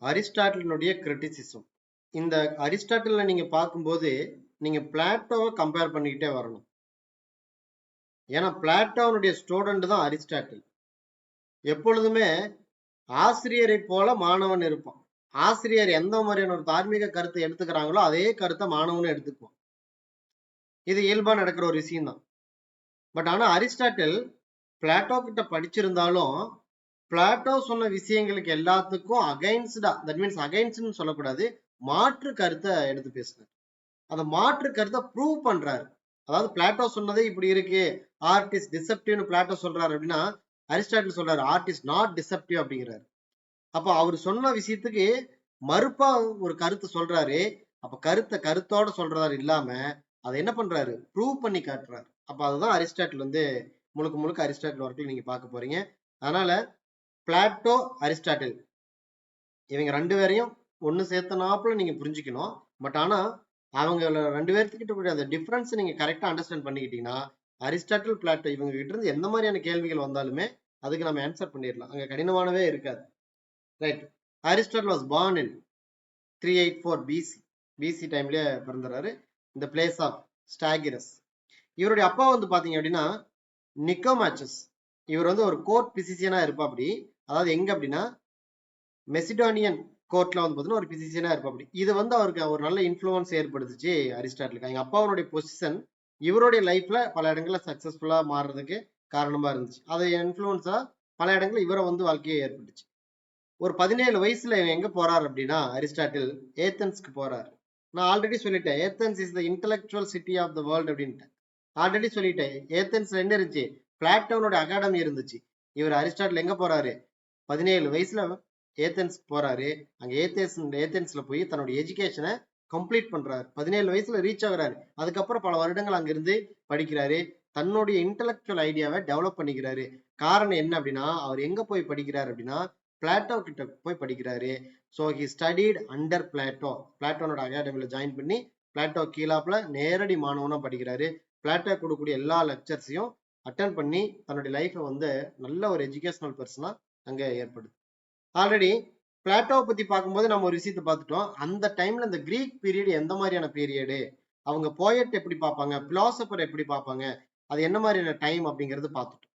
அரிஸ்டாட்டிலினுடைய criticism. இந்த அரிஸ்டாட்டில நீங்க பார்க்கும்போது நீங்க பிளாட்டோவை கம்பேர் பண்ணிக்கிட்டே வரணும். ஏன்னா பிளாட்டோனுடைய ஸ்டூடெண்ட் தான் அரிஸ்டாட்டில். எப்பொழுதுமே ஆசிரியரை போல மாணவன் இருப்பான். ஆசிரியர் எந்த மாதிரியான ஒரு தார்மீக கருத்தை எடுத்துக்கிறாங்களோ அதே கருத்தை மாணவனும் எடுத்துக்குவான். இது இயல்பா நடக்கிற ஒரு விஷயம் தான். பட் ஆனா அரிஸ்டாட்டில் பிளாட்டோ கிட்ட படிச்சிருந்தாலும் பிளாட்டோ சொன்ன விஷயங்களுக்கு எல்லாத்துக்கும் அகைன்ஸ்டா, தட் மீன்ஸ் அகைன்ஸ்ட்னு சொல்லக்கூடாது, மாற்று கருத்தை எடுத்து பேசுறாரு. அந்த மாற்று கருத்தை ப்ரூவ் பண்றாரு. அதாவது பிளாட்டோ சொன்னதே இப்படி இருக்கு, ஆர்ட் இஸ் டிசெப்டிவ்னு பிளாட்டோ சொல்றாரு அப்படின்னா அரிஸ்டாட்டில் சொல்றாரு ஆர்ட் இஸ் நாட் டிசெப்டிவ் அப்படிங்கிறாரு. அப்ப அவர் சொன்ன விஷயத்துக்கு மறுப்பா ஒரு கருத்து சொல்றாரு. அப்ப கருத்தோட சொல்றாரு இல்லாம அதை என்ன பண்றாரு, ப்ரூவ் பண்ணி காட்டுறாரு. அப்ப அதுதான் அரிஸ்டாட்டில் முழுக்க முழுக்க அரிஸ்டாட்டில் ஒர்க்கில் நீங்க பார்க்க போறீங்க. அதனால பிளாட்டோ, அரிஸ்டாட்டில் இவங்க ரெண்டு பேரையும் ஒன்னு சேர்த்தனாப்புல நீங்க புரிஞ்சுக்கணும். பட் ஆனா அவங்க ரெண்டு பேர்த்துக்கிட்ட கூடிய அந்த டிஃபரன்ஸ் நீங்க கரெக்டா அண்டர்ஸ்டாண்ட் பண்ணிக்கிட்டீங்கன்னா அரிஸ்டாட்டில், பிளாட்டோ இவங்க கிட்ட இருந்து எந்த மாதிரியான கேள்விகள் வந்தாலுமே அதுக்கு நம்ம ஆன்சர் பண்ணிடலாம். அங்க கடினமானவே இருக்காது. Right. Aristotle was born in 384 BC. BC டைம்லயே பிறந்துறாரு. இந்த பிளேஸ் ஆஃப் ஸ்டாகிரஸ். இவருடைய அப்பா பாத்தீங்க அப்படின்னா நிக்கோமாச்சஸ். இவர் ஒரு கோர்ட் பிசிசியனா இருப்பா. அப்படி அதாவது எங்க அப்படின்னா மெசிடோனியன் கோர்ட்ல பாத்தீங்கன்னா ஒரு பிசிசியனா இருப்பா. அப்படி இது அவருக்கு ஒரு நல்ல இன்ஃபுளுன்ஸ் ஏற்படுத்துச்சு அரிஸ்டாட்டிலுக்கு. எங்க அப்பாவுடைய பொசிஷன் இவருடைய லைஃப்ல பல இடங்கள்ல சக்சஸ்ஃபுல்லா மாறுறதுக்கு காரணமா இருந்துச்சு. அது இன்ஃபுளுன்ஸா பல இடங்கள்ல இவரை ஏற்பட்டுச்சு. ஒரு 17 வயசுல எங்க போறாரு அப்படின்னா அரிஸ்டாட்டில் ஏத்தன்ஸ்க்கு போறாரு. நான் ஆல்ரெடி சொல்லிட்டேன், Athens is the intellectual city of the world அப்படின்ட்டு ஆல்ரெடி சொல்லிட்டேன். ஏத்தன்ஸ்ல என்ன இருந்துச்சு, பிளாட்டோனோட அகாடமி இருந்துச்சு. இவர் அரிஸ்டாட்டில் எங்க போறாரு, 17 வயசுல ஏத்தன்ஸ்க்கு போறாரு. அங்க ஏத்தன்ஸ்ல போய் தன்னுடைய எஜுகேஷனை கம்ப்ளீட் பண்றாரு. 17 வயசுல ரீச் ஆகுறாரு. அதுக்கப்புறம் பல வருடங்கள் அங்கிருந்து படிக்கிறாரு. தன்னுடைய இன்டெலக்சுவல் ஐடியாவை டெவலப் பண்ணிக்கிறாரு. காரணம் என்ன அப்படின்னா அவர் எங்க போய் படிக்கிறாரு அப்படின்னா பிளாட்டோ கிட்ட போய் படிக்கிறாரு. So he studied under Plato. பிளாட்டோனோட அகாடமியில ஜாயின் பண்ணி பிளாட்டோ கீழாப்புல நேரடி மாணவனா படிக்கிறாரு. பிளாட்டோ கொடுக்கக்கூடிய எல்லா லெக்சர்ஸையும் அட்டன் பண்ணி தன்னுடைய லைஃப்பை நல்ல ஒரு எஜுகேஷனல் பர்சனா அங்க ஏற்படுது. ஆல்ரெடி பிளாட்டோவை பத்தி பார்க்கும்போது நம்ம ஒரு விஷயத்தை பார்த்துட்டோம். அந்த டைம்ல இந்த கிரீக் பீரியட் எந்த மாதிரியான பீரியடு, அவங்க போயட் எப்படி பார்ப்பாங்க, பிலாசபர் எப்படி பார்ப்பாங்க, அது என்ன மாதிரியான டைம் அப்படிங்கறது பார்த்துட்டோம்.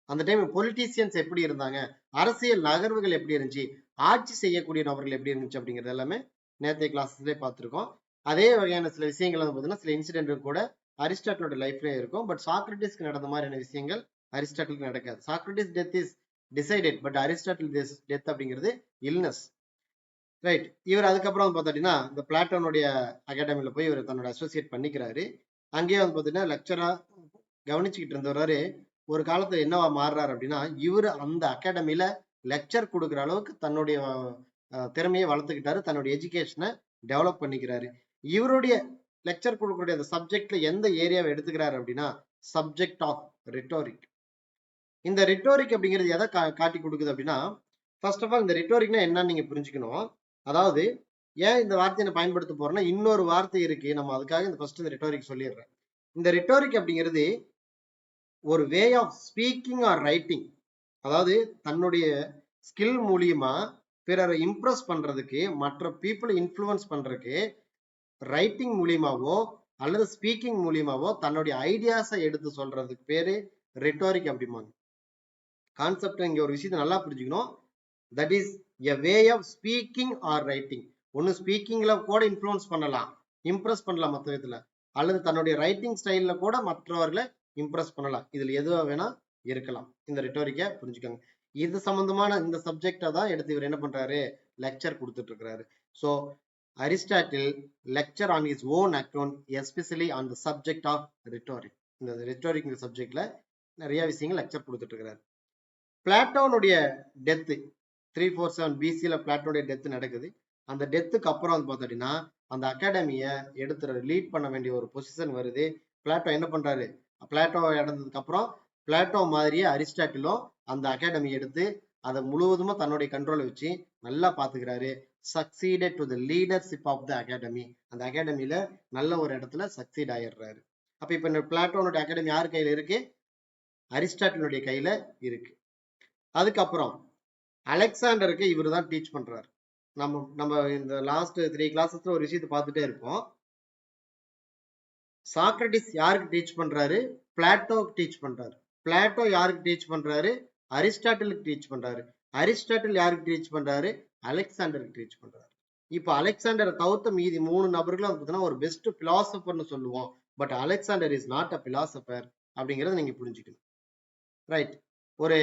அந்த டைம் பொலிட்டீசியன்ஸ் எப்படி இருந்தாங்க, அரசியல் நகர்வுகள் எப்படி இருந்துச்சு, ஆட்சி செய்யக்கூடிய நபர்கள் எப்படி இருந்துச்சு அப்படிங்கிறது எல்லாமே நேற்றைய கிளாஸ்லேயே பார்த்துருக்கோம். அதே வகையான சில விஷயங்கள் பார்த்தீங்கன்னா சில இன்சிடென்ட் கூட அரிஸ்டாட்டிலோட லைஃப்லேயே இருக்கும். பட் சாக்ரட்டிஸ்க்கு நடந்த மாதிரியான விஷயங்கள் அரிஸ்டாட்டிலுக்கு நடக்காது. Socrates death is decided, but Aristotle death அப்படிங்கிறது இல்னஸ். ரைட். இவர் அதுக்கப்புறம் பார்த்தீங்கன்னா இந்த பிளாட்டோனுடைய அகாடமியில போய் இவர் தன்னோட அசோசியேட் பண்ணிக்கிறாரு. அங்கேயே பார்த்தீங்கன்னா லெக்சரா கவனிச்சுக்கிட்டு இருந்தவராரு. ஒரு காலத்துல என்னவா மாறுறாரு அப்படின்னா இவர் அந்த அகாடமியில லெக்சர் கொடுக்குற அளவுக்கு தன்னுடைய திறமையை வளர்த்துக்கிட்டாரு. தன்னுடைய எஜுகேஷனை டெவலப் பண்ணிக்கிறாரு. இவருடைய லெக்சர் கொடுக்கக்கூடிய அந்த சப்ஜெக்ட்ல எந்த ஏரியாவை எடுத்துக்கிறாரு அப்படின்னா சப்ஜெக்ட் ஆஃப் ரிட்டோரிக். இந்த ரிட்டோரிக் அப்படிங்கிறது எதை காட்டி கொடுக்குது அப்படின்னா ஃபர்ஸ்ட் ஆஃப் ஆல் இந்த ரிட்டோரிக்னா என்னன்னு நீங்க புரிஞ்சுக்கணும். அதாவது ஏன் இந்த வார்த்தையை பயன்படுத்த போறேன்னா இன்னொரு வார்த்தை இருக்கு, நம்ம அதுக்காக இந்த ஃபர்ஸ்ட் இந்த ரிட்டோரிக் சொல்லிடுறேன். இந்த ரிட்டோரிக் அப்படிங்கிறது ஒரு way of speaking or writing. அதாவது தன்னுடைய ஸ்கில் மூலியமா பிறரை இம்ப்ரெஸ் பண்றதுக்கு, மற்ற பீப்புளை இன்ஃப்ளூயன்ஸ் பண்றதுக்கு ரைட்டிங் மூலியமாவோ அல்லது ஸ்பீக்கிங் மூலியமாவோ தன்னுடைய ஐடியாஸை எடுத்து சொல்றதுக்கு பேரு ரிட்டோரிக் அப்படிம்பாங்க. கான்செப்ட் இங்க ஒரு விஷயத்தை நல்லா புரிஞ்சுக்கணும். That is a way of speaking or writing. ஒன்னு ஸ்பீக்கிங்ல கூட இன்ஃப்ளூயன்ஸ் பண்ணலாம், இம்ப்ரெஸ் பண்ணலாம் மற்ற விதத்துல, அல்லது தன்னுடைய ரைட்டிங் ஸ்டைல்ல கூட மற்றவர்களை இம்ப்ரெஸ் பண்ணலாம். இதுல எதுவா வேணா இருக்கலாம். இந்த ரிட்டோரிக்கை புரிஞ்சுக்கோங்க. இது சம்பந்தமான இந்த சப்ஜெக்டை தான் எடுத்து இவர் என்ன பண்றாரு, லெக்சர் கொடுத்துட்டு இருக்கிறாரு. So Aristotle lecture on his own account especially on the subject of rhetoric. இந்த ரிட்டோரிக் சப்ஜெக்ட்ல நிறைய விஷயங்கள் லெக்சர் கொடுத்துட்டு இருக்கிறாரு. பிளாட்டோனுடைய டெத்து 347 பிசியில பிளாட்டோனுடைய டெத்து நடக்குது. அந்த டெத்துக்கு அப்புறம் பார்த்தீங்கன்னா அந்த அகாடமியை எடுத்து லீட் பண்ண வேண்டிய ஒரு பொசிஷன் வருது. பிளாட்டோ என்ன பண்றாரு, பிளாட்டோ இறந்ததுக்கு அப்புறம் பிளாட்டோ மாதிரியே அரிஸ்டாட்டிலும் அந்த அகாடமி எடுத்து அதை முழுவதுமா தன்னுடைய கண்ட்ரோல வச்சு நல்லா பாத்துக்கிறாரு. Succeeded to the leadership of the academy. அந்த அகாடமியில நல்ல ஒரு இடத்துல சக்சீட் ஆயிடுறாரு. அப்ப இப்ப இந்த பிளாட்டோனுடைய அகாடமி யார் கையில இருக்கு, அரிஸ்டாட்டிலுடைய கையில இருக்கு. அதுக்கப்புறம் அலெக்சாண்டருக்கு இவர் தான் டீச் பண்றாரு. நம்ம இந்த லாஸ்ட் 3 கிளாஸஸ்ல ஒரு விஷயத்தை பார்த்துட்டே இருப்போம். சாக்ரட்டிஸ் யாருக்கு டீச் பண்றாரு? பிளாட்டோவுக்கு டீச் பண்றாரு. பிளாட்டோ யாருக்கு டீச் பண்றாரு? அரிஸ்டாட்டிலுக்கு டீச் பண்றாரு. அரிஸ்டாட்டில் யாருக்கு டீச் பண்றாரு? அலெக்சாண்டருக்கு டீச் பண்றாரு. இப்ப அலெக்சாண்டரை தவிர்த்த மீதி 3 நபர்களும் பார்த்தீங்கன்னா ஒரு பெஸ்ட் பிலாசபர்னு சொல்லுவோம். But Alexander is not a philosopher அப்படிங்கறத நீங்க புரிஞ்சுக்கணும். ரைட். ஒரு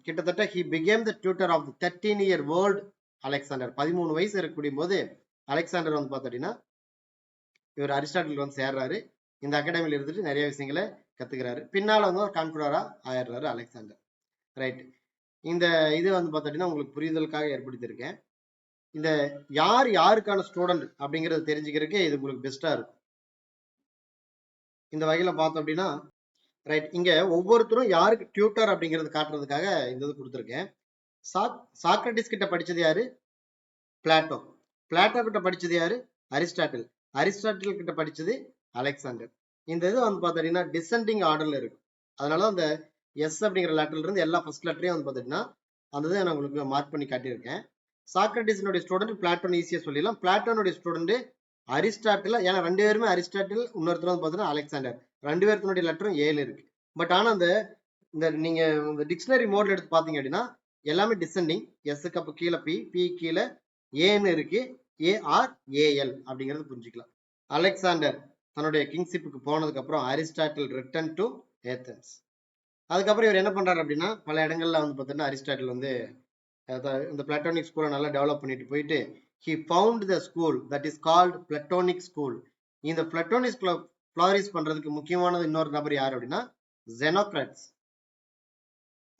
கிட்டத்தட்ட he became the tutor of the 13-year old Alexander. 13 வயசு இருக்கக்கூடிய போது அலெக்சாண்டர் வந்து பார்த்தீங்கன்னா இவர் அரிஸ்டாட்டில் வந்து சேர்றாரு. இந்த அகாடமியில இருந்துட்டு நிறைய விஷயங்களை கத்துக்கிறாரு. பின்னால வந்து ஒரு கான்குரரா ஆயிடுறாரு அலெக்சாண்டர். ரைட். இந்த இது வந்து பார்த்தீங்கன்னா உங்களுக்கு புரிதலுக்காக ஏற்படுத்தியிருக்கேன். இந்த யார் யாருக்கான ஸ்டூடெண்ட் அப்படிங்கறத தெரிஞ்சுக்கிறதுக்கு இது உங்களுக்கு பெஸ்டா இருக்கும். இந்த வகையில பார்த்தோம் அப்படின்னா ரைட், இங்க ஒவ்வொருத்தரும் யாருக்கு டியூட்டர் அப்படிங்கறது காட்டுறதுக்காக இந்த இது கொடுத்துருக்கேன். சாக்ரட்டிஸ் கிட்ட படிச்சது யாரு? பிளாட்டோ. பிளாட்டோ கிட்ட படிச்சது யாரு? அரிஸ்டாட்டில். அரிஸ்டாட்டில் கிட்ட படிச்சது அலெக்சாண்டர். இந்த இது வந்து பாத்தீங்கன்னா டிசெண்டிங் ஆர்டர்ல இருக்கு. அதனால அந்த எஸ் அப்படிங்கிற லெட்டர்ல இருந்து எல்லா ஃபர்ஸ்ட் லெட்டரையும் வந்து பாத்தீங்கன்னா அந்த இதை நான் உங்களுக்கு மார்க் பண்ணி காட்டியிருக்கேன். சாக்ரட்டிஸினுடைய ஸ்டூடெண்ட் பிளாட்டோன் ஈஸியா சொல்லிடலாம். பிளாட்டோனுடைய ஸ்டூடெண்ட் அரிஸ்டாட்டில். ஏன்னா 2 பேருமே அரிஸ்டாட்டில், இன்னொருத்தர் வந்து பாத்தீங்கன்னா அலெக்சாண்டர். 2 பேர்த்தினுடைய லெட்டரும் 7 இருக்கு. பட் ஆனா இந்த நீங்க இந்த டிக்ஷனரி மோட்ல எடுத்து பாத்தீங்க அப்படின்னா எல்லாமே டிசெண்டிங். எஸ்க்கு அப்ப கீழே பி, பி கீழே ஏன்னு இருக்கு. ARAL அப்படிங்கறது புரிஞ்சுக்கலாம். அலெக்சாண்டர் தன்னுடைய கிங்ஷிப்புக்கு போனதுக்கு அப்புறம் அரிஸ்டாட்டில் ரிட்டர்ன் டு ஏதென்ஸ். அதுக்கப்புறம் இவர் என்ன பண்றாரு அப்படின்னா பல இடங்கள்ல வந்து பாத்தீங்கன்னா அரிஸ்டாட்டில் வந்து இந்த பிளாட்டோனிக் ஸ்கூலை நல்லா டெவலப் பண்ணிட்டு போயிட்டு he found the school that is called Platonic school. இந்த பிளாட்டோனிக் ஸ்கூலை ஃப்ளாரிஷ் பண்றதுக்கு முக்கியமானது இன்னொரு நபர் யார் அப்படின்னா ஜெனோக்ராட்ஸ்.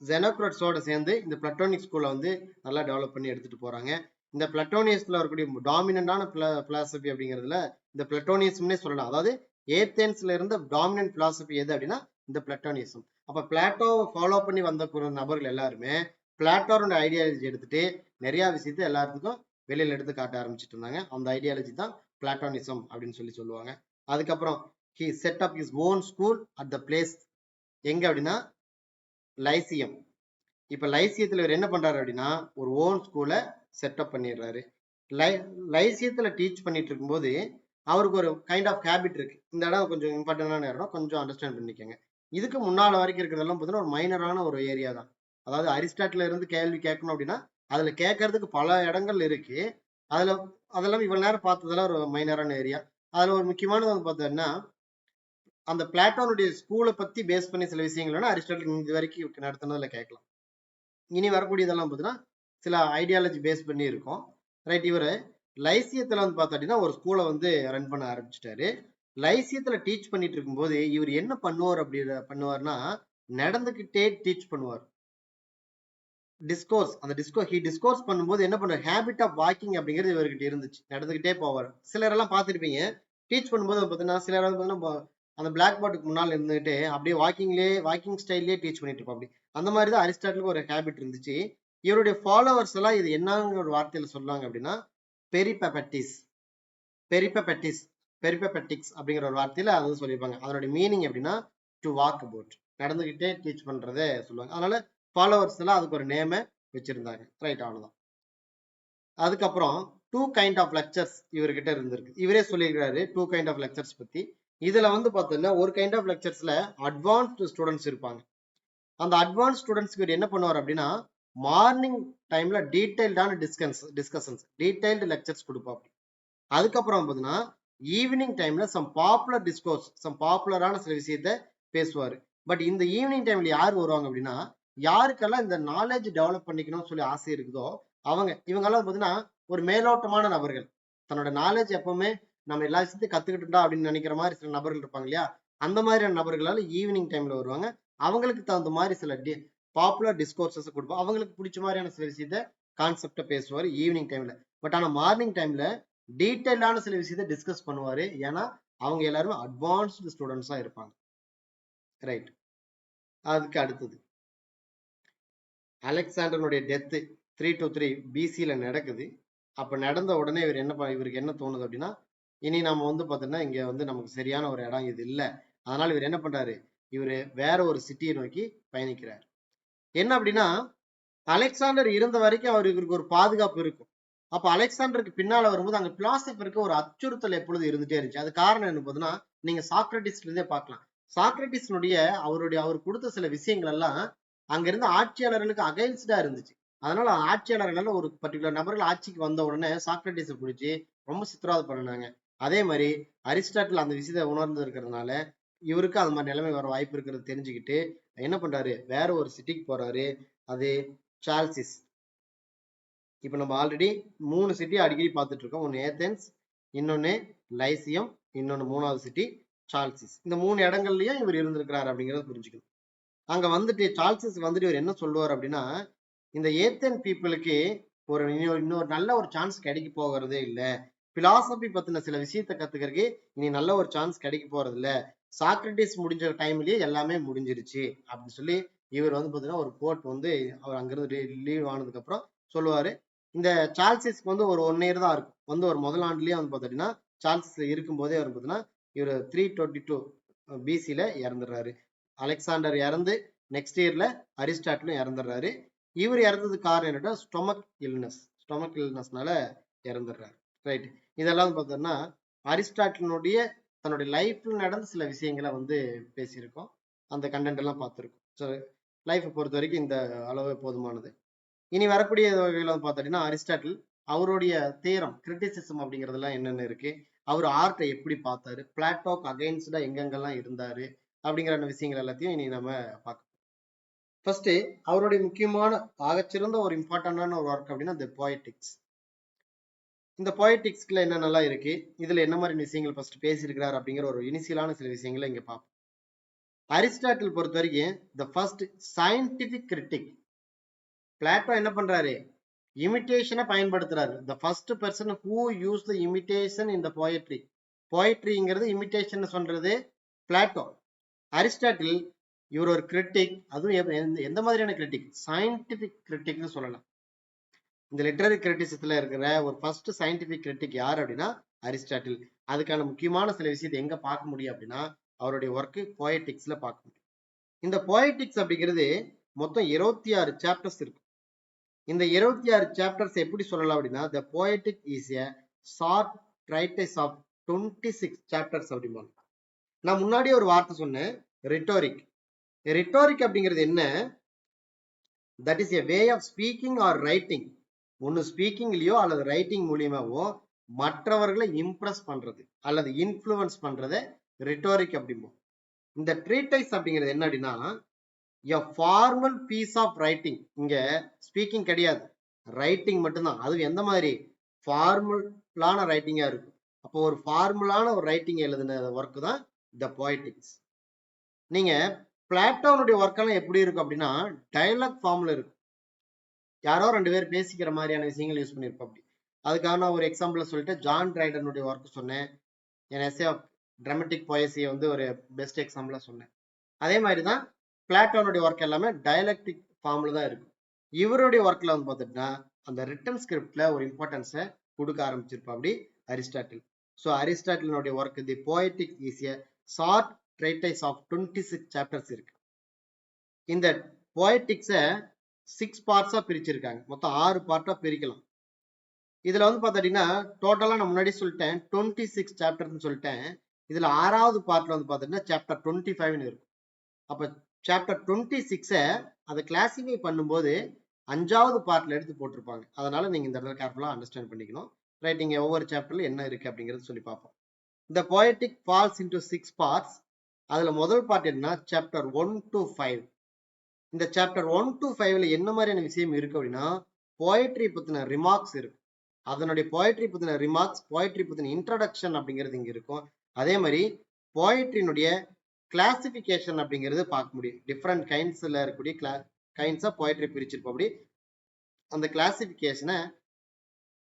ஜெனோக்ராட்ஸோட சேர்ந்து இந்த பிளாட்டோனிக் ஸ்கூலை வந்து நல்லா டெவலப் பண்ணி எடுத்துட்டு போறாங்க. இந்த பிளாட்டோனியஸ்ல இருக்கக்கூடிய டாமினண்டான பிலாசபி அப்படிங்கிறதுல இந்த பிளாட்டோனியஸ்ம்னே சொல்லலாம். அதாவது ஏத்தென்ஸ்ல இருந்த டாமினன்ட் பிலாசபி எது அப்படின்னா இந்த பிளாட்டோனியசம். அப்ப பிளாட்டோவை ஃபாலோ பண்ணி வந்த நபர்கள் எல்லாருமே பிளாட்டோட ஐடியாலஜி எடுத்துட்டு நிறைய விஷயத்த எல்லாத்துக்கும் வெளியில எடுத்து காட்ட ஆரம்பிச்சுட்டு இருந்தாங்க. அந்த ஐடியாலஜி தான் பிளாட்டோனிசம் அப்படின்னு சொல்லுவாங்க. அதுக்கப்புறம் he set up his own school at the place. எங்க அப்படின்னா லைசியம். இப்ப லைசியத்துல இவர் என்ன பண்றாரு அப்படின்னா ஒரு ஓன் ஸ்கூலை செட்டப் பண்ணிடுறாரு. லைசியத்துல டீச் பண்ணிட்டு இருக்கும்போது அவருக்கு ஒரு கைண்ட் ஆஃப் ஹேபிட் இருக்கு. இந்த இடம் கொஞ்சம் இம்பார்ட்டன்டான இடம், கொஞ்சம் அண்டர்ஸ்டாண்ட் பண்ணிக்கோங்க. இதுக்கு முன்னால வரைக்கும் இருக்கிறதெல்லாம் பார்த்தீங்கன்னா ஒரு மைனரான ஒரு ஏரியா தான். அதாவது அரிஸ்டாட்டில இருந்து கேள்வி கேட்கணும் அப்படின்னா அதுல கேட்கறதுக்கு பல இடங்கள் இருக்கு. அதெல்லாம் இவ்வளவு நேரம் பார்த்ததெல்லாம் ஒரு மைனரான ஏரியா. அதுல ஒரு முக்கியமானது வந்து பார்த்தோம்னா அந்த பிளாட்டோனுடைய ஸ்கூலை பத்தி பேஸ் பண்ணி சில விஷயங்கள் வேணா அரிஸ்டாட்டில் இது வரைக்கும் நடத்தினதுல கேட்கலாம். இனி வரக்கூடியதெல்லாம் பார்த்தீங்கன்னா சில ஐடியாலஜி பேஸ் பண்ணி இருக்கும். ரைட். இவரு லைசியத்துல வந்து பார்த்தீங்கன்னா ஒரு ஸ்கூலை வந்து ரன் பண்ண ஆரம்பிச்சிட்டாரு. லைசியத்துல டீச் பண்ணிட்டு இருக்கும்போது இவர் என்ன பண்ணுவார்னா நடந்துகிட்டே டீச் பண்ணுவார். டிஸ்கோர்ஸ் டிஸ்கோர்ஸ் பண்ணும்போது என்ன பண்ணுவார், ஹேபிட் ஆஃப் வாக்கிங் அப்படிங்கிறது இவர்கிட்ட இருந்துச்சு. நடந்துகிட்டே போவார். சிலர் எல்லாம் பார்த்துருப்பீங்க டீச் பண்ணும்போது பார்த்தீங்கன்னா சிலர் வந்து அந்த பிளாக் போர்டுக்கு முன்னால் இருந்துகிட்டு அப்படியே வாக்கிங் ஸ்டைல்லே டீச் பண்ணிட்டு இருப்போம். அப்படி அந்த மாதிரி தான் அரிஸ்டாட்டிலுக்கு ஒரு ஹேபிட் இருந்துச்சு. இவருடைய ஃபாலோவர்ஸ் எல்லாம் இது என்னங்கிற ஒரு வார்த்தையில சொல்றாங்க அப்படின்னா பெரிபெபட்டிஸ் அப்படிங்கிற ஒரு வார்த்தையில அது சொல்லியிருப்பாங்க. அதனுடைய மீனிங் அப்படின்னா டு வாக் அபவுட், நடந்துகிட்டே டீச் பண்றதே சொல்லுவாங்க. அதனால ஃபாலோவர்ஸ் எல்லாம் அதுக்கு ஒரு நேமை வச்சிருந்தாங்க. ரைட். அவ்வளவுதான். அதுக்கப்புறம் 2 கைண்ட் ஆஃப் லெக்சர்ஸ் இவர்கிட்ட இருந்திருக்கு. இவரே சொல்லியிருக்காரு 2 கைண்ட் ஆஃப் லெக்சர்ஸ் பத்தி. இதுல வந்து பார்த்தோம்னா ஒரு கைண்ட் ஆஃப் லெக்சர்ஸ்ல அட்வான்ஸ்டு ஸ்டூடெண்ட்ஸ் இருப்பாங்க. அந்த அட்வான்ஸ் ஸ்டூடெண்ட்ஸ்க்கு இவர் என்ன பண்ணுவார் அப்படின்னா மார்னிங் டைம்ல டீடைல்டான டிஸ்கஷன்ஸ் டீடைல்டு லெக்சர்ஸ் கொடுப்பாங்க. அதுக்கப்புறம் பார்த்தீங்கன்னா ஈவினிங் டைம்ல சம் பாப்புலர் டிஸ்கோர்ஸ், சம் பாப்புலரான சில விஷயத்த பேசுவாரு. பட் இந்த ஈவினிங் டைம்ல யார் வருவாங்க அப்படின்னா யாருக்கெல்லாம் இந்த நாலேஜ் டெவலப் பண்ணிக்கணும்னு சொல்லி ஆசை இருக்குதோ இவங்கெல்லாம் பார்த்தீங்கன்னா ஒரு மேலோட்டமான நபர்கள். தன்னோட நாலேஜ் எப்பவுமே நம்ம எல்லா விஷயத்தையும் கத்துக்கிட்டுட்டா அப்படின்னு நினைக்கிற மாதிரி சில நபர்கள் இருப்பாங்க இல்லையா, அந்த மாதிரியான நபர்களால ஈவினிங் டைம்ல வருவாங்க. அவங்களுக்கு தகுந்த மாதிரி சில பாப்புலர் டிஸ்கோர்சஸ் கொடுப்போம். அவங்களுக்கு பிடிச்ச மாதிரியான சில விஷயத்த கான்செப்ட பேசுவாரு ஈவினிங் டைம்ல. பட் ஆனா மார்னிங் டைம்ல டீடைல்டான சில விஷயத்த டிஸ்கஸ் பண்ணுவாரு. ஏன்னா அவங்க எல்லாருமே அட்வான்ஸ்டு ஸ்டூடெண்ட்ஸா இருப்பாங்க. ரைட். அதுக்கு அடுத்தது அலெக்சாண்டருடைய டெத்து 323 BCல நடக்குது. அப்ப நடந்த உடனே இவருக்கு என்ன தோணுது அப்படின்னா இனி நம்ம வந்து பார்த்தோம்னா இங்க வந்து நமக்கு சரியான ஒரு இடம் இது இல்லை. அதனால இவர் என்ன பண்றாரு, இவரு வேற ஒரு சிட்டியை நோக்கி பயணிக்கிறார். என்ன அப்படின்னா அலெக்சாண்டர் இருந்த வரைக்கும் இவருக்கு ஒரு பாதுகாப்பு இருக்கும். அப்ப அலெக்சாண்டருக்கு பின்னால வரும்போது அங்க பிலாசபருக்கு ஒரு அச்சுறுத்தல் எப்பொழுது இருந்துட்டே இருந்துச்சு. அது காரணம் என்ன போதுன்னா, நீங்க சாக்ரட்டிஸ்ல இருந்தே பார்க்கலாம். சாக்ரட்டிஸ்னுடைய அவர் கொடுத்த சில விஷயங்கள் எல்லாம் அங்க இருந்த ஆட்சியாளர்களுக்கு அகைன்ஸ்டா இருந்துச்சு. அதனால ஆட்சியாளர்கள் ஒரு பர்டிகுலர் நபர்கள் ஆட்சிக்கு வந்த உடனே சாக்ரட்டிஸை பிடிச்சி ரொம்ப சித்திரவதை பண்ணினாங்க. அதே மாதிரி அரிஸ்டாட்டில் அந்த விஷயத்தை உணர்ந்து இருக்கிறதுனால இவருக்கு அது மாதிரி நிலைமை வர வாய்ப்பு இருக்கிறது தெரிஞ்சுக்கிட்டு என்ன பண்றாரு, வேற ஒரு சிட்டிக்கு போறாரு. அது சால்சிஸ். இப்ப நம்ம ஆல்ரெடி 3 சிட்டி அடிக்கடி பார்த்துட்டு இருக்கோம். ஒன்னு ஏதென்ஸ், இன்னொன்னு லைசியம், இன்னொன்னு 3வது சிட்டி சால்சிஸ். இந்த 3 இடங்கள்லயும் இவர் இருந்திருக்கிறாரு அப்படிங்கறத புரிஞ்சுக்கணும். அங்க வந்துட்டு சார்ல்ஸ் வந்துட்டு இவர் என்ன சொல்லுவார் அப்படின்னா, இந்த ஏத்தன் பீப்புளுக்கு இன்னொரு நல்ல ஒரு சான்ஸ் கிடைக்க போகிறதே இல்லை. பிலாசபி பத்தின சில விஷயத்த கத்துக்கிறதுக்கு இனி நல்ல ஒரு சான்ஸ் கிடைக்க போறது இல்ல. சாக்ரட்டிஸ் முடிஞ்ச டைம்லயே எல்லாமே முடிஞ்சிருச்சு அப்படின்னு சொல்லி இவர் பாத்தீங்கன்னா ஒரு கோட் அவர் அங்கிருந்து லீவ் ஆனதுக்கு அப்புறம் சொல்லுவாரு. இந்த சார்ல்ஸஸ்க்கு ஒரு 1 இயர் தான் இருக்கும். ஒரு முதல் ஆண்டுலயே பாத்தீங்கன்னா சார்ல்ஸ் இருக்கும் போதே பாத்தீங்கன்னா இவர் 322 பிசில இறந்துடுறாரு. அலெக்சாண்டர் இறந்து நெக்ஸ்ட் இயர்ல அரிஸ்டாட்டிலும் இறந்துடுறாரு. இவர் இறந்ததுக்கு காரணம் என்னன்னா ஸ்டொமக் இல்னஸ்னால இறந்துடுறாரு. ரைட். இதெல்லாம் பார்த்தோம்னா அரிஸ்டாட்டிலுடைய தன்னுடைய லைஃப்ல நடந்த சில விஷயங்களை பேசியிருக்கோம். அந்த கண்டென்ட் எல்லாம் பார்த்துருக்கோம். ஸோ லைஃப்பை பொறுத்த வரைக்கும் இந்த அளவு போதுமானது. இனி வரக்கூடிய வகையில் பார்த்தோம்னா அரிஸ்டாட்டில் அவருடைய தேரம் கிரிட்டிசிசம் அப்படிங்கிறதுலாம் என்னென்ன இருக்கு, அவர் ஆர்ட்டை எப்படி பார்த்தாரு, பிளாட்டோக்கு அகைன்ஸ்டா எங்கெங்கெல்லாம் இருந்தாரு அப்படிங்கிற விஷயங்கள் எல்லாத்தையும் இனி நம்ம பார்க்கலாம். ஃபர்ஸ்ட் அவருடைய முக்கியமான ஆகச்சிறந்த ஒரு இம்பார்ட்டன்டான ஒரு ஒர்க் அப்படின்னா தி போயட்டிக்ஸ். இந்த போயட்டிக்ஸ்ல என்னென்னலாம் இருக்கு, இதுல என்ன மாதிரி விஷயங்கள் ஃபர்ஸ்ட் பேசியிருக்கிறார் அப்படிங்கிற ஒரு இனிஷியலான சில விஷயங்களை இங்க பார்ப்போம். அரிஸ்டாட்டில் பொறுத்த வரைக்கும் the first scientific critic. Plato என்ன பண்றாரு, இமிட்டேஷனை பயன்படுத்துறாரு. The first person who use the imitation in the poetry. போயட்ரிங்கிறது இமிட்டேஷன் சொல்றது பிளாட்டோ. அரிஸ்டாட்டில் இவர் ஒரு கிரிட்டிக். அதுவும் எந்த மாதிரியான கிரிட்டிக், சயின்டிபிக் கிரிட்டிக்னு சொல்லலாம். இந்த லிட்டரரி கிரிட்டிசிசத்துல இருக்கிற ஒரு ஃபர்ஸ்ட் சயின்டிபிக் கிரிட்டிக் யார் அப்படின்னா அரிஸ்டாட்டில். அதுக்கான முக்கியமான சில விஷயத்தை எங்க பார்க்க முடியும் அப்படின்னா அவருடைய ஒர்க் போயட்டிக்ஸ்ல பார்க்க முடியும். இந்த போயட்டிக்ஸ் அப்படிங்கிறது மொத்தம் 26 சாப்டர்ஸ் இருக்கு. இந்த 26 சாப்டர்ஸ் எப்படி சொல்லலாம் அப்படின்னா the poetic is a short treatise of 26 chapters அப்படிம்பாங்க. நான் முன்னாடியே ஒரு வார்த்தை சொன்னேன், ரிட்டோரிக். ரிட்டோரிக் அப்படிங்கிறது என்ன, that is a way of speaking or writing. ஒன்னு ஸ்பீக்கிங்லயோ அல்லது ரைட்டிங் மூலியமாவோ மற்றவர்களை இம்ப்ரெஸ் பண்றது அல்லது இன்ஃப்ளூயன்ஸ் பண்றத ரிட்டோரிக் அப்படிம்போம். இந்த ட்ரீட்டைஸ் அப்படிங்கிறது என்ன அப்படின்னா எ ஃபார்மல் பீஸ் ஆஃப் ரைட்டிங். இங்க ஸ்பீக்கிங் கிடையாது, ரைட்டிங் மட்டும்தான். அது எந்த மாதிரி ஃபார்முலான ரைட்டிங்கா இருக்கும். அப்போ ஒரு ஃபார்முலான ஒரு ரைட்டிங் எழுதின ஒர்க் தான் த போயட்டிக்ஸ். நீங்க பிளாட்டோனுடைய ஒர்க் எல்லாம் எப்படி இருக்கும் அப்படின்னா டயலாக் ஃபார்ம்ல இருக்கும். யாரோ 2 பேர் பேசிக்கிற மாதிரியான விஷயங்கள் யூஸ் பண்ணிருப்போம். அப்படி அதுக்கான ஒரு எக்ஸாம்பிள் சொல்லிட்டு ஜான் ட்ரைடனுடைய ஒர்க் சொன்னேன். என் எஸ்ஸே ஆஃப் டிராமட்டிக் போயசியை ஒரு பெஸ்ட் எக்ஸாம்பிளா சொன்னேன். அதே மாதிரிதான் பிளாட்டோனுடைய ஒர்க் எல்லாமே டயலக்டிக் ஃபார்ம்ல தான் இருக்கும். இவருடைய ஒர்க்ல பார்த்துட்டா அந்த ரிட்டன் ஸ்கிரிப்ட்ல ஒரு இம்பார்ட்டன்ஸை கொடுக்க ஆரம்பிச்சிருப்பா அப்படி அரிஸ்டாட்டில். ஸோ அரிஸ்டாட்டிலுடைய work the poetic is a short treatise of 26 chapters இருக்கு. இந்த போயட்டிக்ஸை 6 பார்ட்ஸா பிரிச்சிருக்காங்க. மொத்தம் 6 பார்ட்டா பிரிக்கலாம். இதுல பாத்தீங்கன்னா டோட்டலா நான் முன்னாடி சொல்லிட்டேன் 26 சாப்டர்னு சொல்லிட்டேன். இதுல 6வது பார்ட்ல பாத்தீங்கன்னா சாப்டர் 25 இருக்கும். அப்ப சாப்டர் 26 அதை கிளாசிஃபை பண்ணும்போது 5வது பார்ட்ல எடுத்து போட்டிருப்பாங்க. அதனால நீங்க இந்த இடத்துல கேர்ஃபுல்லா அண்டர்ஸ்டாண்ட் பண்ணிக்கணும். ரைட். இங்க ஒவ்வொரு சாப்டர்ல என்ன இருக்கு அப்படிங்கறது சொல்லி பார்ப்போம். இந்த போயட்டிக் ஃபால்ஸ் இன்டு 6 பார்ட்ஸ். அதுல முதல் பார்ட் என்ன, சாப்டர் 1 to 5. இந்த சாப்டர் 1 to 5ல என்ன மாதிரியான விஷயம் இருக்கு அப்படின்னா போயட்ரி பத்தின ரிமார்க்ஸ் இருக்கு. அதனுடைய போயட்ரி பத்தின ரிமார்க்ஸ், போயட்ரி பத்தின இன்ட்ரோடக்ஷன் அப்படிங்கிறது இங்க இருக்கும். அதே மாதிரி போயட்ரியினுடைய கிளாசிபிகேஷன் அப்படிங்கிறது பார்க்க முடியும். டிஃப்ரெண்ட் கைண்ட்ஸ்ல இருக்கக்கூடிய கைண்ட்ஸ் ஆஃப் போயட்ரி பிரிச்சிருப்போம். அப்படி அந்த கிளாசிபிகேஷனை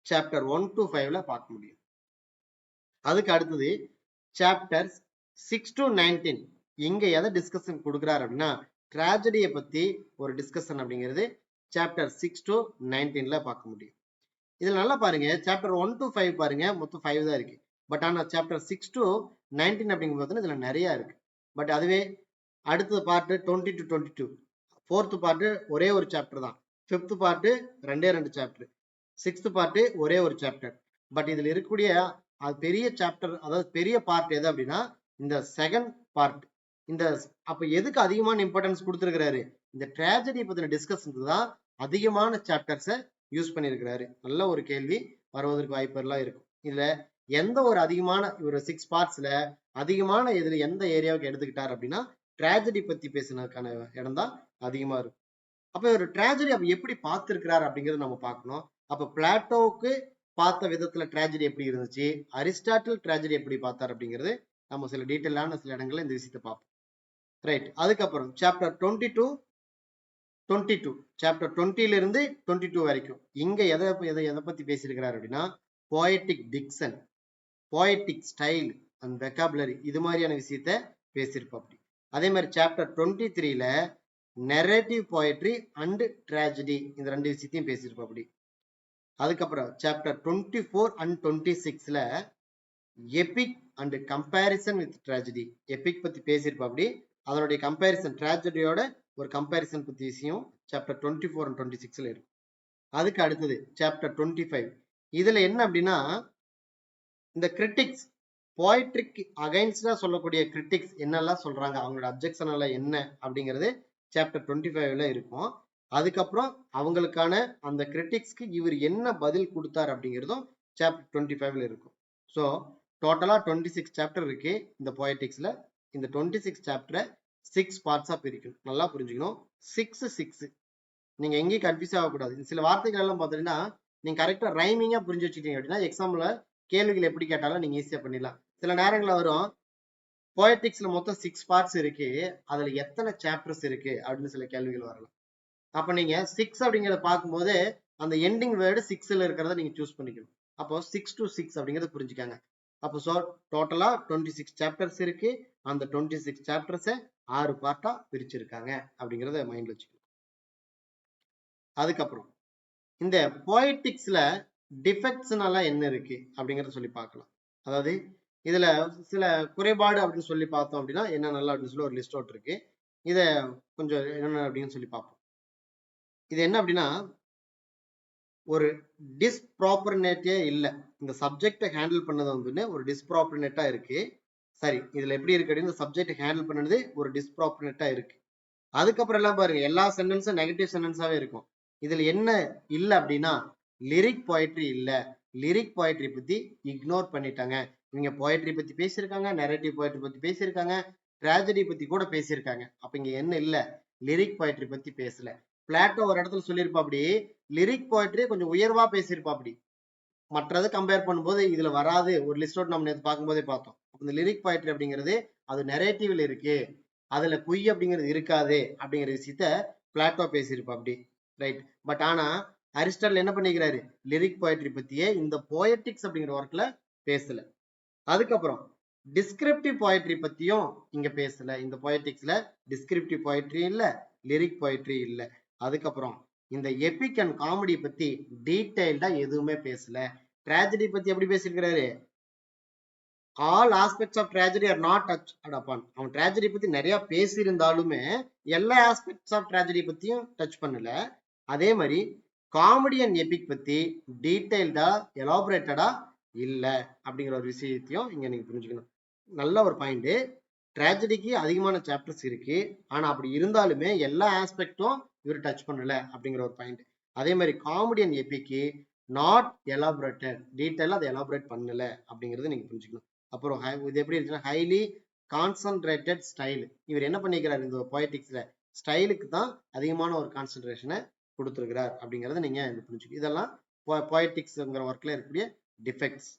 சாப்டர் 1 to 5ல பார்க்க முடியும். அதுக்கு அடுத்தது சாப்டர் 6 to 19 இங்க எதை டிஸ்கஷன் கொடுக்குறாரு அப்படின்னா ட்ராஜடியை பத்தி ஒரு டிஸ்கஷன் அப்படிங்கிறது சாப்டர் 6 to 19ல பார்க்க முடியும். இதுல நல்லா பாருங்க, சாப்டர் 1 to 5 பாருங்க, மொத்தம் 5 தான் இருக்கு. பட் ஆனா சாப்டர் 6 to 19 அப்படிங்கிறது இதுல நிறைய இருக்கு. பட் அதுவே அடுத்த பார்ட் 20 to 22, 4th பார்ட் ஒரே ஒரு சாப்டர் தான், 5th part 2 chapter, 6th part ஒரே ஒரு சாப்டர். பட் இதுல இருக்கக்கூடிய பெரிய சாப்டர், அதாவது பெரிய பார்ட் எது அப்படின்னா இந்த செகண்ட் பார்ட். இந்த அப்ப எதுக்கு அதிகமான இம்பார்ட்டன்ஸ் கொடுத்திருக்கிறாரு? இந்த ட்ராஜடி பத்தின டிஸ்கஷனுக்கு தான் அதிகமான சாப்டர்ஸை யூஸ் பண்ணியிருக்கிறாரு. நல்ல ஒரு கேள்வி வருவதற்கு வாய்ப்பெல்லாம் இருக்கும். இதுல எந்த ஒரு அதிகமான ஒரு 6 பார்ட்ஸ்ல அதிகமான இதுல எந்த ஏரியாவுக்கு எடுத்துக்கிட்டார் அப்படின்னா ட்ராஜடி பத்தி பேசினதுக்கான இடம் தான் அதிகமா இருக்கும். அப்ப ஒரு ட்ராஜடி அப்ப எப்படி பார்த்திருக்கிறார் அப்படிங்கறத நம்ம பார்க்கணும். அப்ப பிளாட்டோவுக்கு பார்த்த விதத்துல ட்ராஜடி எப்படி இருந்துச்சு, அரிஸ்டாட்டில் ட்ராஜடி எப்படி பார்த்தார் அப்படிங்கிறது நம்ம சில டீட்டெயிலான சில இடங்கள்ல இந்த விஷயத்தை பார்ப்போம். ரைட். அதுக்கப்புறம் சாப்டர் 22 சாப்டர் 20ல இருந்து 22 வரைக்கும் இங்க எதை பத்தி பேசியிருக்கிறார் அப்படின்னா poetic diction, poetic style and vocabulary, இது மாதிரியான விஷயத்த பேசியிருப்போம். அப்படி அதே மாதிரி சாப்டர் 23ல நெரேட்டிவ் போயட்ரி அண்ட் ட்ராஜடி, இந்த ரெண்டு விஷயத்தையும் பேசியிருப்போம். அப்படி அதுக்கப்புறம் சாப்டர் 24 and 26ல epic and comparison with tragedy, epic பத்தி பேசியிருப்போம். அப்படி அதனுடைய கம்பேரிசன், ட்ராஜடியோட ஒரு கம்பேரிசன் பத்தி விஷயம் சாப்டர் 24 and 26ல இருக்கும். அதுக்கு அடுத்தது சாப்டர் 25. இதுல என்ன அப்படின்னா இந்த கிரிட்டிக்ஸ், போயட்ரிக் அகைன்ஸ்டா சொல்லக்கூடிய கிரிட்டிக்ஸ் என்னெல்லாம் சொல்றாங்க, அவங்களோட அப்ஜெக்ஷன் எல்லாம் என்ன அப்படிங்கிறது சாப்டர் 25ல இருக்கும். அதுக்கப்புறம் அவங்களுக்கான அந்த கிரிட்டிக்ஸ்க்கு இவர் என்ன பதில் கொடுத்தார் அப்படிங்கிறதும் சாப்டர் 25ல இருக்கும். ஸோ டோட்டலா 26 சாப்டர் இருக்கு இந்த போயட்டிக்ஸ்ல. இந்த 26 சாப்டரை 6 பார்ட்ஸா பிரிக்கணும். நல்லா புரிஞ்சுக்கணும். 6 நீங்க எங்கேயும் கன்ஃபியூஸ் ஆகக்கூடாது. சில வார்த்தைகள் எல்லாம் பார்த்தீங்கன்னா நீங்க கரெக்டா ரைமிங்கா புரிஞ்சு வச்சுக்கிட்டீங்க அப்படின்னா எக்ஸாம்ல கேள்விகள் எப்படி கேட்டாலும் நீங்க ஈஸியா பண்ணிடலாம். சில நேரங்களில் வரும் போயட்டிக்ஸ்ல மொத்தம் 6 பார்ட்ஸ் இருக்கு, அதுல எத்தனை சாப்டர்ஸ் இருக்கு அப்படின்னு சில கேள்விகள் வரலாம். அப்ப நீங்க 6 அப்படிங்கறத பார்க்கும்போது அந்த எண்டிங் வேர்டு 6ல இருக்கிறத நீங்க சூஸ் பண்ணிக்கணும். அப்போ 6 to 6 அப்படிங்கறத புரிஞ்சுக்காங்க. அப்போ டோட்டலா 26 சாப்டர்ஸ் இருக்கு. அந்த 26 சாப்டர்ஸை 6 பார்ட்டா பிரிச்சிருக்காங்க அப்படிங்கறத மைண்ட்ல வச்சுக்கணும். அதுக்கப்புறம் இந்த போயட்டிக்ஸ்ல டிஃபெக்ட்ஸ்னால என்ன இருக்கு அப்படிங்கறத சொல்லி பார்க்கலாம். அதாவது இதுல சில குறைபாடு அப்படின்னு சொல்லி பார்த்தோம் அப்படின்னா என்ன நல்லா அப்படின்னு சொல்லி ஒரு லிஸ்ட் அவுட் இருக்கு. இத கொஞ்சம் என்ன அப்படின்னு சொல்லி பார்ப்போம். இது என்ன அப்படின்னா ஒரு டிஸ்ப்ராப்பர்னேட்டே இல்லை. இந்த சப்ஜெக்டை ஹேண்டில் பண்ணது வந்து ஒரு டிஸ்ப்ராப்பர்னேட்டா இருக்கு. சரி, இதுல எப்படி இருக்கு அப்படின்னு இந்த சப்ஜெக்ட் ஹேண்டில் பண்ணது ஒரு டிஸ்ப்ராப்பர்னேட்டா இருக்கு. அதுக்கப்புறம் எல்லாம் பாருங்க எல்லா சென்டென்ஸும் நெகட்டிவ் சென்டென்ஸாவே இருக்கும். இதுல என்ன இல்லை அப்படின்னா லிரிக் போயட்ரி இல்ல. லிரிக் போயட்ரி பத்தி இக்னோர் பண்ணிட்டாங்க. இவங்க போயட்ரி பத்தி பேசியிருக்காங்க, நெரேட்டிவ் போயட்ரி பத்தி பேசியிருக்காங்க, ட்ராஜடி பத்தி கூட பேசியிருக்காங்க. அப்ப இங்க என்ன இல்ல, லிரிக் போயட்ரி பத்தி பேசல. பிளாட்டோ ஒரு இடத்துல சொல்லியிருப்பா அப்படி லிரிக் போயட்ரி கொஞ்சம் உயர்வா பேசியிருப்பா. அப்படி மற்றது கம்பேர் பண்ணும்போது இதுல வராது. ஒரு லிஸ்ட் அவுட் நம்ம நேற்று பார்க்கும்போதே பார்த்தோம். இந்த லிரிக் போயட்ரி அப்படிங்கிறது அது நெரேட்டிவ்ல இருக்கு, அதுல பொய் அப்படிங்கிறது இருக்காது அப்படிங்கிற விஷயத்த பிளாட்டோ பேசியிருப்பா. அப்படி ரைட். பட் ஆனா அரிஸ்டாட்டில் என்ன பண்ணிக்கிறாரு, லிரிக் போயட்ரி பத்தியே இந்த போயட்டிக்ஸ் அப்படிங்கிற ஒர்க்ல பேசல. அதுக்கப்புறம் டிஸ்கிரிப்டிவ் போயட்ரி பத்தியும் இங்க பேசல. இந்த போயட்டிக்ஸ்ல டிஸ்கிரிப்டிவ் போயட்ரி இல்ல, லிரிக் போயட்ரி இல்ல. அதுக்கப்புறம் இந்த எபிக் அண்ட் காமெடி பத்தி டீடைல்டா எதுவுமே பேசல. ட்ராஜடி பத்தி எப்படி பேசியிருக்கிறாரு, all aspects of tragedy are not touch upon. அவன் ட்ராஜடி பத்தி நிறைய பேசியிருந்தாலுமே எல்லா ஆஸ்பெக்ட்ஸ் ஆஃப் ட்ராஜடி பத்தியும் டச் பண்ணல. அதே மாதிரி காமெடி அண்ட் எபிக் பத்தி டீடைல்டா எலாபரேட்டடா இல்ல அப்படிங்கிற ஒரு விஷயத்தையும் இங்க நீங்க புரிஞ்சுக்கணும். நல்ல ஒரு பாயிண்ட். ட்ராஜடிக்கு அதிகமான சாப்டர்ஸ் இருக்கு, ஆனா அப்படி இருந்தாலுமே எல்லா ஆஸ்பெக்டும் இவர் டச் பண்ணல அப்படிங்கிற ஒரு பாயிண்ட். அதே மாதிரி காமெடி அண்ட் எபிக்கு நாட் எலாபரேட்டட், டீடைலா அதை எலாபரேட் பண்ணல அப்படிங்கறத நீங்க புரிஞ்சுக்கணும். அப்புறம் இது எப்படி இருக்குன்னா ஹைலி கான்சன்ட்ரேட்டட் ஸ்டைல். இவர் என்ன பண்ணிக்கிறார் இந்த போயட்டிக்ஸ்ல ஸ்டைலுக்கு தான் அதிகமான ஒரு கான்சன்ட்ரேஷனை கொடுத்திருக்கிறார் அப்படிங்கறத நீங்க புரிஞ்சுக்கணும். இதெல்லாம் போயட்டிக்ஸ்ங்கிற ஒர்க்ல இருக்கக்கூடிய டிஃபெக்ட்ஸ்.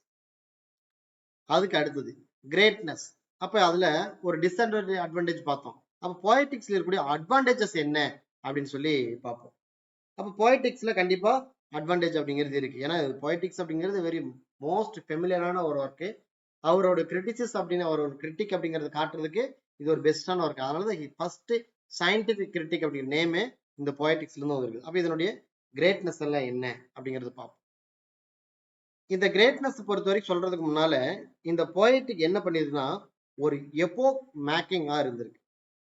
அதுக்கு அடுத்தது கிரேட்னஸ். அப்ப அதுல ஒரு டிஸ்அட்வான்டேஜ் பார்த்தோம். அப்ப போயட்டிக்ஸ்ல இருக்கக்கூடிய அட்வான்டேஜஸ் என்ன அப்படின்னு சொல்லி பார்ப்போம். அப்ப போயட்டிக்ஸ்ல கண்டிப்பா அட்வான்டேஜ் அப்படிங்கிறது இருக்கு. ஏன்னா போயட்டிக்ஸ் அப்படிங்கிறது வெரி மோஸ்ட் ஃபெமிலியரான ஒரு ஒர்க்கு. அவரோட கிரிட்டிசிஸ் அப்படின்னு அவர் ஒரு கிரிட்டிக் அப்படிங்கறது காட்டுறதுக்கு இது ஒரு பெஸ்டான ஒர்க். அதனாலதான் ஃபர்ஸ்ட் சயின்டிபிக் கிரிட்டிக் அப்படிங்கிற நேமே இந்த போயட்டிக்ஸ்ல இருந்து வருது. அப்ப இதனுடைய கிரேட்னஸ் எல்லாம் என்ன அப்படிங்கறது பார்ப்போம். இந்த கிரேட்னஸ் பொறுத்த வரைக்கும் சொல்றதுக்கு முன்னால இந்த போயட்டிக் என்ன பண்ணிருக்குன்னா ஒரு எபோக் மேக்கிங்கா இருந்திருக்கு.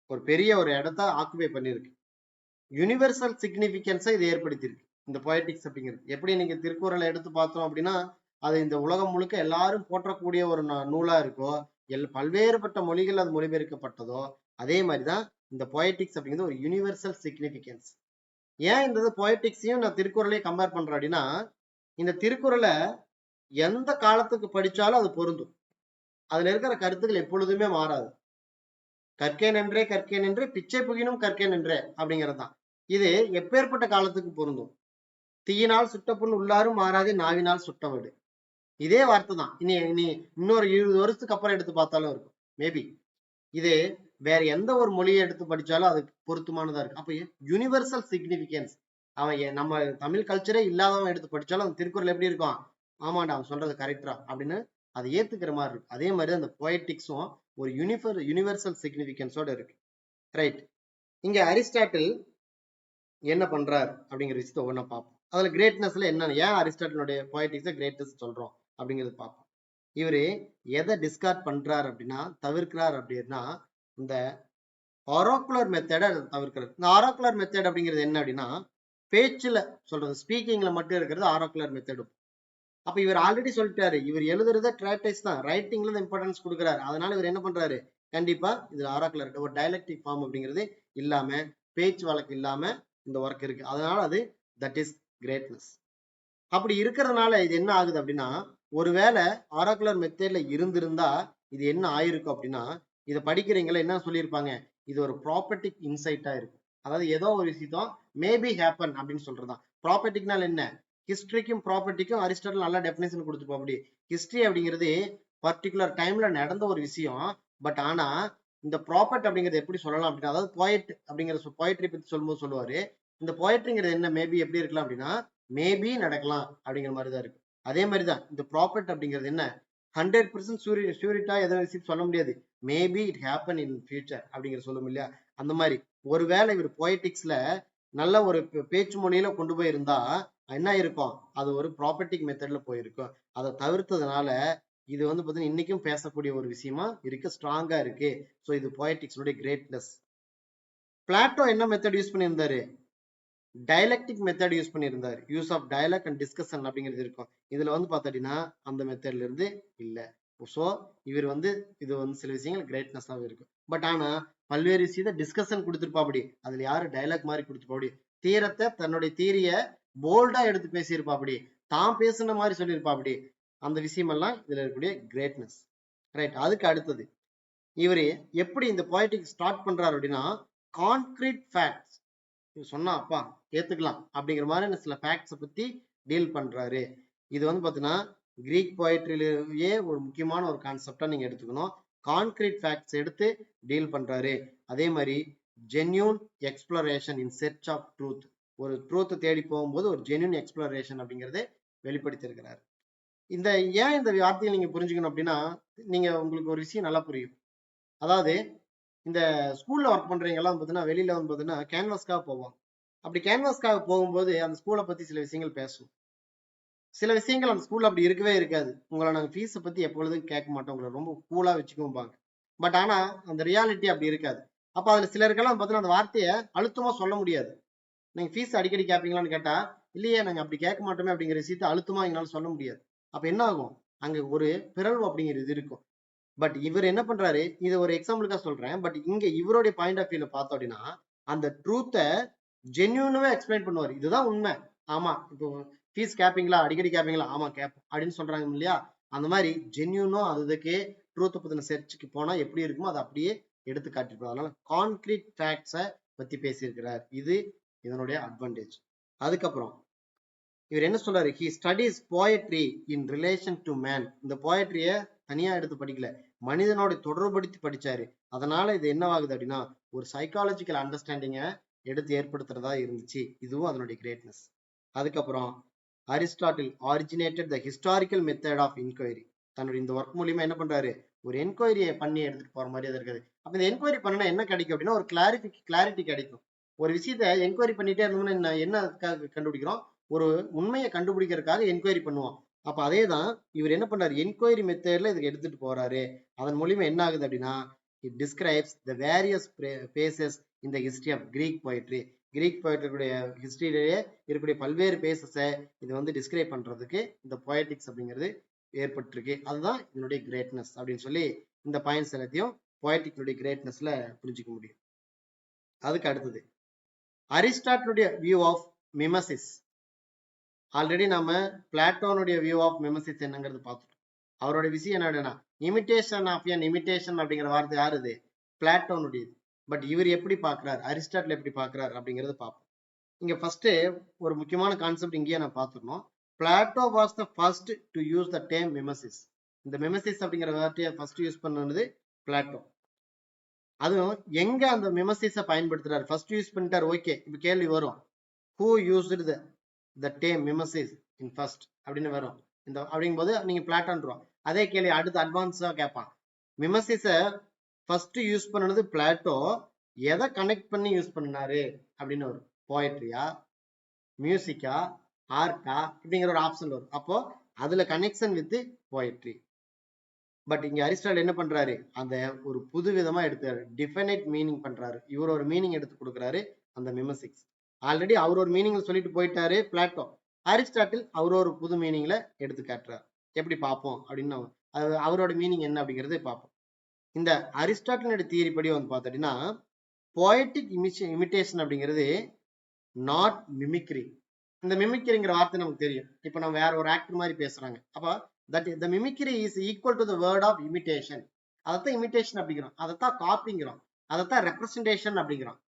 ஒரு பெரிய ஒரு இடத்த ஆக்குபை பண்ணிருக்கு. யூனிவர்சல் சிக்னிபிகன்ஸை இது ஏற்படுத்தியிருக்கு. இந்த பொயட்டிக்ஸ் அப்படிங்கிறது. எப்படி நீங்க திருக்குறளை எடுத்து பார்த்தோம் அப்படின்னா அது இந்த உலகம் முழுக்க எல்லாரும் போற்றக்கூடிய ஒரு நூலா இருக்கோ, பல்வேறுபட்ட மொழிகள் அது மொழிபெயர்க்கப்பட்டதோ, அதே மாதிரிதான் இந்த பொயட்டிக்ஸ் அப்படிங்கிறது ஒரு யூனிவர்சல் சிக்னிபிகன்ஸ். ஏன் இந்த பொயட்டிக்ஸையும் நான் திருக்குறளையும் கம்பேர் பண்றேன் அப்படின்னா, இந்த திருக்குறளை எந்த காலத்துக்கு படிச்சாலும் அது பொருந்தும். அதுல இருக்கிற கருத்துக்கள் எப்பொழுதுமே மாறாது. கற்கே நன்றே கற்கே நன்றே பிச்சை புகினும் கற்கே நன்றே அப்படிங்கிறதுதான். இது எப்பேற்பட்ட காலத்துக்கு பொருந்தும். தீயினால் சுட்ட புண் உள்ளாரும் மாறாதே நாவினால் சுட்டவடு. இதே வார்த்தை தான் இனி இன்னொரு 20 வருஷத்துக்கு அப்புறம் எடுத்து பார்த்தாலும் இருக்கும் மேபி. இது வேற எந்த ஒரு மொழியை எடுத்து படிச்சாலும் அது பொருத்தமானதா இருக்கு. அப்ப யூனிவர்சல் சிக்னிபிகன்ஸ். அவன் நம்ம தமிழ் கல்ச்சரே இல்லாதவன் எடுத்து படிச்சாலும் அந்த திருக்குறள் எப்படி இருக்கும், ஆமாண்டா அவன் சொல்றது கரெக்டா அப்படின்னு அதை ஏத்துக்கிற மாதிரி இருக்கு. அதே மாதிரி அந்த பொயட்டிக்ஸும் ஒரு யூனிவர்சல் சிக்னிபிகன்ஸோட இருக்கு. ரைட். இங்க அரிஸ்டாட்டில் என்ன பண்றாரு அப்படிங்கிற விஷயத்த ஒவ்வொன்றா பார்ப்போம். அதுல கிரேட்னஸ்ல என்ன, ஏன் அரிஸ்டாட்டிலுடைய பொயட்டிக்ஸை கிரேட்டஸ்ட் சொல்றோம் அப்படிங்கிறது பார்ப்போம். இவரு எதை டிஸ்கார்ட் பண்றாரு அப்படின்னா, தவிர்க்கிறார் அப்படின்னா, இந்த ஆரோக்குலர் மெத்தடை தவிர்க்கிறது. இந்த ஆரோக்குலர் மெத்தட் அப்படிங்கிறது என்ன அப்படின்னா, பேச்சுல சொல்றது, ஸ்பீக்கிங்ல மட்டும் இருக்கிறது ஆரோக்குலர் மெத்தடு. அப்ப இவர் ஆல்ரெடி சொல்லிட்டாரு, இவர் எழுதுறத ட்ராக்டைஸ் தான், ரைட்டிங்ல தான் இம்பார்ட்டன்ஸ் கொடுக்குறாரு. அதனால இவர் என்ன பண்றாரு, கண்டிப்பா இதுல ஆரோக்குலர் ஒரு டயலக்டிக் ஃபார்ம் அப்படிங்கிறது இல்லாம, பேச்சு வழக்கு இல்லாம இந்த ஒர்க் இருக்கு. அதனால அது தட் இஸ் கிரேட்னஸ். அப்படி இருக்கிறதுனால இது என்ன ஆகுது அப்படின்னா, ஒருவேளை ஆரோக்குலர் மெத்தட்ல இருந்திருந்தா இது என்ன ஆயிருக்கும் அப்படின்னா, இதை படிக்கிறீங்களா என்ன சொல்லியிருப்பாங்க, இது ஒரு ப்ராப்பர்ட்டிக் இன்சைட்டா இருக்கும். அதாவது ஏதோ ஒரு விஷயம் மேபி ஹேப்பன் அப்படின்னு சொல்றதுதான். ப்ராப்பர்ட்டிக்னால என்ன, ஹிஸ்டரிக்கும் ப்ராப்பர்ட்டிக்கும் அரிஸ்டாட்டில் நல்லா டெஃபினேஷன் கொடுத்துப்போம். அப்படி ஹிஸ்டரி அப்படிங்கிறது பர்டிகுலர் டைம்ல நடந்த ஒரு விஷயம். பட் ஆனா இந்த ப்ராப்பர்ட் அப்படிங்கிறது எப்படி சொல்லலாம் அப்படின்னா, அதாவது போயட் அப்படிங்கிற போயட்ரி பத்தி சொல்லும்போது சொல்லுவாரு, இந்த போயட்ரிங்கிறது என்ன மேபி எப்படி இருக்கலாம் அப்படின்னா, மேபி நடக்கலாம் அப்படிங்கிற மாதிரிதான் இருக்கு. அதே மாதிரிதான் இந்த ப்ராப்பர்ட் அப்படிங்கிறது என்ன, 100% ஷூரிட்டா எதை விஷயம் சொல்ல முடியாது, maybe it happen in future அப்படிங்கிற சொல்லும் இல்லையா. அந்த மாதிரி ஒருவேளை இவர் போயட்டிக்ஸ்ல நல்ல ஒரு பேச்சு மொழியில கொண்டு போயிருந்தா என்ன இருக்கும், அது ஒரு ப்ராப்பர்ட்டிக் மெத்தட்ல போயிருக்கும். அதை தவிர்த்ததுனால இது வந்து பாத்தீங்கன்னா இன்னைக்கும் பேசக்கூடிய ஒரு விஷயமா இருக்கு, ஸ்ட்ராங்கா இருக்கு. ஸோ இது போயட்டிக்ஸோட கிரேட்னஸ். பிளாட்டோ என்ன மெத்தட் யூஸ் பண்ணியிருந்தாரு, டயலக்டிக் மெத்தட் யூஸ் பண்ணியிருந்தாரு. Use of dialogue and discussion அப்படிங்கிறது இருக்கும். இதுல வந்து பார்த்தீங்கன்னா அந்த மெத்தட்ல இருந்து இல்லை. ஸோ இவர் வந்து இது வந்து சில விஷயங்கள் கிரேட்னஸாக இருக்கும். பட் ஆனா பல்வேறு விஷயத்தை டிஸ்கஷன் கொடுத்துருப்பாப்படி, அதுல யாரு டயலாக் மாதிரி கொடுத்துருப்பாப்படி, தீரத்தை தன்னுடைய தீரிய போல்டா எடுத்து பேசியிருப்பாப்படி, தான் பேசுன மாதிரி சொல்லியிருப்பாப்படி, அந்த விஷயமெல்லாம் இதுல இருக்கக்கூடிய கிரேட்னஸ். ரைட். அதுக்கு அடுத்தது இவரு எப்படி இந்த போயட்டிக் ஸ்டார்ட் பண்றாரு அப்படின்னா, கான்கிரீட் ஃபேக்ட்ஸ் சொன்னா அப்பா ஏத்துக்கலாம் அப்படிங்கிற மாதிரி சில ஃபேக்ட்ஸை பத்தி டீல் பண்றாரு. இது வந்து பாத்தீங்கன்னா கிரீக் போயட்ரிலேயே ஒரு முக்கியமான ஒரு கான்செப்டா நீங்க எடுத்துக்கணும். கான்கிரீட் ஃபேக்ட்ஸ் எடுத்து டீல் பண்றாரு. அதே மாதிரி genuine exploration in search of truth, ஒரு ட்ரூத் தேடி போகும்போது ஒரு ஜென்யூன் எக்ஸ்ப்ளரேஷன் அப்படிங்கறதை வெளிப்படுத்தியிருக்கிறார். இந்த ஏன் இந்த வார்த்தையை நீங்க புரிஞ்சுக்கணும் அப்படின்னா, நீங்க உங்களுக்கு ஒரு விஷயம் நல்லா புரியும். அதாவது இந்த ஸ்கூல்ல ஒர்க் பண்றீங்கலாம் பார்த்தீங்கன்னா வெளியில வந்து பார்த்தீங்கன்னா கேன்வாஸ்க்காக போவோம். அப்படி கேன்வாஸ்க்காக போகும்போது அந்த ஸ்கூலை பத்தி சில விஷயங்கள் பேசுவோம். சில விஷயங்கள் அந்த ஸ்கூல்ல அப்படி இருக்கவே இருக்காது. உங்களை நாங்கள் ஃபீஸை பத்தி எப்பொழுதும் கேட்க மாட்டோம், உங்களை ரொம்ப கூலா வச்சுக்குவோம்பாங்க. பட் ஆனா அந்த ரியாலிட்டி அப்படி இருக்காது. அப்ப அதுல சிலருக்கெல்லாம் பார்த்தீங்கன்னா அந்த வார்த்தையை அழுத்தமா சொல்ல முடியாது. நீங்க ஃபீஸ் அடிக்கடி கேட்பீங்களான்னு கேட்டா, இல்லையே நாங்க அப்படி கேட்க மாட்டோமே அப்படிங்கிற விஷயத்த அழுத்தமா எங்களால சொல்ல முடியாது. அப்ப என்ன ஆகும், அங்க ஒரு பிறழ்வு அப்படிங்கிறது இருக்கும். பட் இவர் என்ன பண்றாரு, இது ஒரு எக்ஸாம்பிளுக்காக சொல்றேன். பட் இங்க இவருடைய பாயிண்ட் ஆஃப் வியூல பார்த்தோம் அப்படின்னா, அந்த ட்ரூத்தை ஜென்யூனாவே எக்ஸ்பிளைன் பண்ணுவார். இதுதான் உண்மை, ஆமா இப்போ ஃபீஸ் கேட்பீங்களா, அடிக்கடி கேட்பீங்களா, ஆமா கேட்போம் அப்படின்னு சொல்றாங்க இல்லையா. அந்த மாதிரி ஜென்யூனோ அதுக்கே ட்ரூத்தை பத்தின சர்ச்சுக்கு போனா எப்படி இருக்குமோ அதை அப்படியே எடுத்து காட்டிருப்பார். அதனால கான்கிரீட் ஃபேக்ட்ஸை பத்தி பேசியிருக்கிறார். இது இதனுடைய அட்வான்டேஜ். அதுக்கப்புறம் இவர் என்ன சொல்றாரு, he studies poetry in relation to man. இந்த போயட்ரிய தனியா எடுத்து படிக்கல, மனிதனோட தொடர்படுத்தி படிச்சாரு. அதனால இது என்னவாகுது அப்படின்னா ஒரு சைக்காலஜிக்கல் அண்டர்ஸ்டாண்டிங்கை எடுத்து ஏற்படுத்துறதா இருந்துச்சு. இதுவும் அதனுடைய கிரேட்னஸ். அதுக்கப்புறம் Aristotle originated the historical method of enquiry. தன்னுடைய இந்த ஒர்க் மூலியமா என்ன பண்றாரு, ஒரு என்கொயரியை பண்ணி எடுத்துட்டு போற மாதிரி இருக்காது. அப்ப இந்த என்கொயரி பண்ணா என்ன கிடைக்கும் அப்படின்னா ஒரு கிளாரிட்டி கிடைக்கும். ஒரு விஷயத்த என்கொயரி பண்ணிட்டே இருந்தோம்னா என்ன கண்டுபிடிக்கிறோம், ஒரு உண்மையை கண்டுபிடிக்கிறதுக்காக என்கொயரி பண்ணுவோம். அப்ப அதே தான் இவர் என்ன பண்றாரு, என்கொயரி மெத்தட்ல இதுக்கு எடுத்துட்டு போறாரு. அதன் மூலியமா என்ன ஆகுது அப்படின்னா, it describes the various phases in the history of Greek poetry. Greek போயட்ரியுடைய ஹிஸ்டரியிலேயே இருக்கக்கூடிய பல்வேறு பேசஸை இது வந்து டிஸ்கிரைப் பண்றதுக்கு இந்த போயட்டிக்ஸ் அப்படிங்கிறது ஏற்பட்டிருக்கு. அதுதான் இதனுடைய கிரேட்னஸ் அப்படின்னு சொல்லி இந்த பாயிண்ட்ஸ் எல்லாத்தையும் போயட்டிக்னுடைய கிரேட்னஸ்ல புரிஞ்சுக்க முடியும். அதுக்கு அடுத்தது அரிஸ்டாட்டிலுடைய வியூ ஆஃப் மிமசிஸ். ஆல்ரெடி நம்ம பிளாட்டோனுடைய வியூ ஆஃப் மிமசிஸ் என்னங்கிறது பார்த்துட்டோம். அவரோட விஷயம் என்னன்னா இமிட்டேஷன் ஆஃப் என் இமிட்டேஷன் அப்படிங்கிற வார்த்தை யாருது? பிளாட்டோனுடையது. பட் இவர் எப்படி பார்க்கிறார், அரிஸ்டாட்டில் எப்படி பார்க்கிறார் அப்படிங்கறது பார்ப்போம். இங்க ஃபர்ஸ்ட் ஒரு முக்கியமான கான்செப்ட் இங்கேயே நான் பார்த்துடணும். Plato was the first to use the term mimesis. இந்த மிமசிஸ் அப்படிங்கிற வார்த்தையை ஃபர்ஸ்ட் யூஸ் பண்ணது பிளாட்டோ. அதுவும் எங்க அந்த மிமசிஸை பயன்படுத்துறாரு, ஃபர்ஸ்ட் யூஸ் பண்ணிட்டார். ஓகே, இப்ப கேள்வி வரும், who used the term mimesis in first அப்படின்னு வரும். இந்த அப்படிங்கும்போது நீங்க பிளாட்டோன்றோம். அதே கேள்வி அடுத்து அட்வான்ஸா கேட்பான். மிமசிஸை ஃபர்ஸ்ட் யூஸ் பண்ணது பிளாட்டோ, எதை கனெக்ட் பண்ணி யூஸ் பண்ணாரு அப்படின்னு வரும். போயட்ரியா, மியூசிக்கா, ஆர்ட்டா அப்படிங்கிற ஒரு ஆப்ஷன் வரும். அப்போ அதுல கனெக்ஷன் வித் போயட்ரி. பட் இங்க அரிஸ்டாட்டில் என்ன பண்றாரு, அந்த ஒரு புது விதமா எடுத்தாரு, டிஃபைனைட் மீனிங் பண்றாரு. இவர் ஒரு மீனிங் எடுத்து கொடுக்குறாரு அந்த மிமசிக்ஸ். ஆல்ரெடி அவர் ஒரு மீனிங் சொல்லிட்டு போயிட்டாரு பிளாட்டோ. அரிஸ்டாட்டில் அவர் ஒரு புது மீனிங்ல எடுத்து காட்டுறாரு. எப்படி பார்ப்போம் அப்படின்னு அவரோட மீனிங் என்ன அப்படிங்கறத பார்ப்போம். இந்த அரிஸ்டாட்டிலோட தியரி படி வந்து பார்த்தீங்கன்னா போயட்டிக் இமிட்டேஷன் அப்படிங்கிறது நாட் மிமிக்ரி. இந்த மிமிக்ரிங்கிற வார்த்தை நமக்கு தெரியும். இப்ப நம்ம வேற ஒரு ஆக்டர் மாதிரி பேசுறாங்க, அப்ப that the mimicry is equal to the word of imitation. அதத்தான் இமிட்டேஷன் அப்படிங்கிறோம், அதத்தான் காப்பிங்கிறோம், அதத்தான் ரெப்ரசன்டேஷன் அப்படிங்கிறோம்.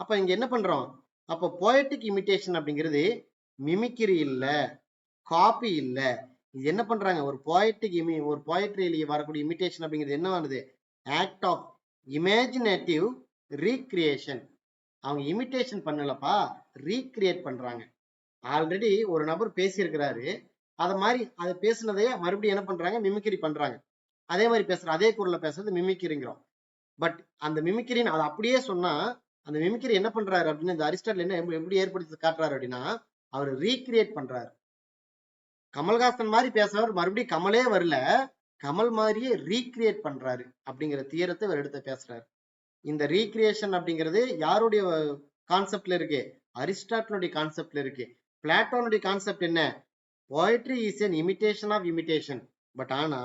அப்ப இங்க என்ன பண்றோம், அப்ப போயட்டிக் இமிட்டேஷன் அப்படிங்கிறது மிமிக்ரி இல்ல, காப்பி இல்ல. இது என்ன பண்றாங்க, ஒரு போயட்ரியிலேயே வரக்கூடிய இமிட்டேஷன் அப்படிங்கிறது என்ன ஆனது, ஆக்ட் ஆஃப் இமேஜினேட்டிவ் ரீக்ரியேஷன். அவங்க இமிட்டேஷன் பண்ணலப்பா, ரீக்ரியேட் பண்றாங்க. ஆல்ரெடி ஒரு நபர் பேசியிருக்கிறாரு, அத மாதிரி அதை பேசுனதையே மறுபடியும் என்ன பண்றாங்க, மிமிக்ரி பண்றாங்க. அதே மாதிரி பேசுற அதே குரல்ல பேசுறது மிமிக்ரிங்கிறோம். பட் அந்த மிமிக்ரின்னு அதை அப்படியே சொன்னா அந்த மிமிக்ரி என்ன பண்றாரு அப்படின்னு இந்த அரிஸ்டாட்டில் என்ன எப்படி ஏற்படுத்தி காட்டுறாரு அப்படின்னா, அவர் ரீக்ரியேட் பண்றாரு. கமல்ஹாசன் மாதிரி பேசுறவர் மறுபடியும் கமலே வரல, கமல் மாதிரியே ரீக்ரியேட் பண்றாரு அப்படிங்கிற தியரத்தை இவர் எடுத்து பேசுறாரு. இந்த ரீக்ரியேஷன் அப்படிங்கிறது யாருடைய கான்செப்ட்ல இருக்கு, அரிஸ்டாட்டிலுடைய கான்செப்ட்ல இருக்கு. பிளாட்டோனுடைய கான்செப்ட் என்ன, poetry is an imitation of imitation. But ஆனா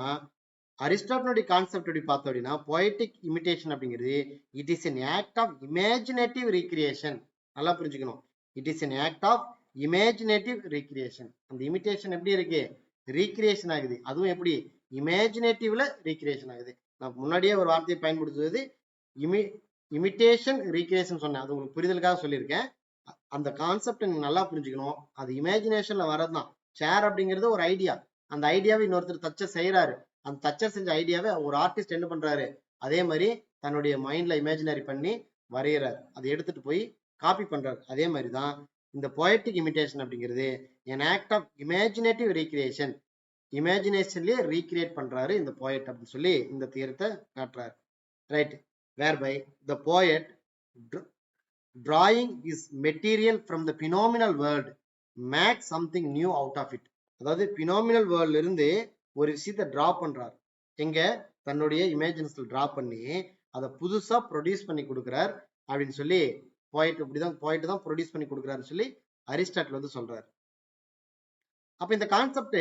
அரிஸ்டாட்டிலுடைய கான்செப்ட் எப்படி பார்த்தோம் அப்படின்னா, poetic imitation அப்படிங்கிறது it is an act of imaginative recreation. நல்லா புரிஞ்சுக்கணும், it is an act of imaginative recreation. அந்த imitation எப்படி இருக்கு, recreation ஆகுது. அதுவும் எப்படி, imaginatively recreation ஆகுது. நான் முன்னாடியே ஒரு வார்த்தையை பயன்படுத்துவது இமிட்டேஷன் ரீக்ரியேஷன் சொன்னேன், அது உங்களுக்கு புரிதலுக்காக சொல்லியிருக்கேன். அந்த கான்செப்ட் நீங்க நல்லா புரிஞ்சுக்கணும். அது இமேஜினேஷன்ல வரதுதான். சேர் அப்படிங்கிறது ஒரு ஐடியா, அந்த ஐடியாவை இன்னொருத்தர் தச்சர் செய்யறாரு, அந்த தச்சர் செஞ்ச ஐடியாவை ஒரு ஆர்டிஸ்ட் என்ன பண்றாரு, அதே மாதிரி தன்னுடைய மைண்ட்ல இமேஜினரி பண்ணி வரைகிறார், அதை எடுத்துட்டு போய் காப்பி பண்றாரு. அதே மாதிரிதான் இந்த போயட்டிக் இமிட்டேஷன் அப்படிங்கிறது an act of imaginative recreation. இமேஜினேஷன்லயே ரீக்ரியேட் பண்றாரு இந்த போயட் அப்படின்னு சொல்லி இந்த தியரத்தை காட்டுறாரு. Right, whereby the poet drawing is material from the phenomenal world make something new out of it. அதாவது phenomenal worldல இருந்து ஒரு விஷயத்தை டிரா பண்றார், எங்க தன்னுடைய இமேஜினேஷன்ல டிரா பண்ணி அதை புதுசா ப்ரொடியூஸ் பண்ணி கொடுக்கிறார் அப்படின்னு சொல்லி போயிட் தான் ப்ரொடியூஸ் பண்ணி கொடுக்குறாருன்னு சொல்லி அரிஸ்டாட்டில் வந்து சொல்றாரு. அப்ப இந்த கான்செப்ட்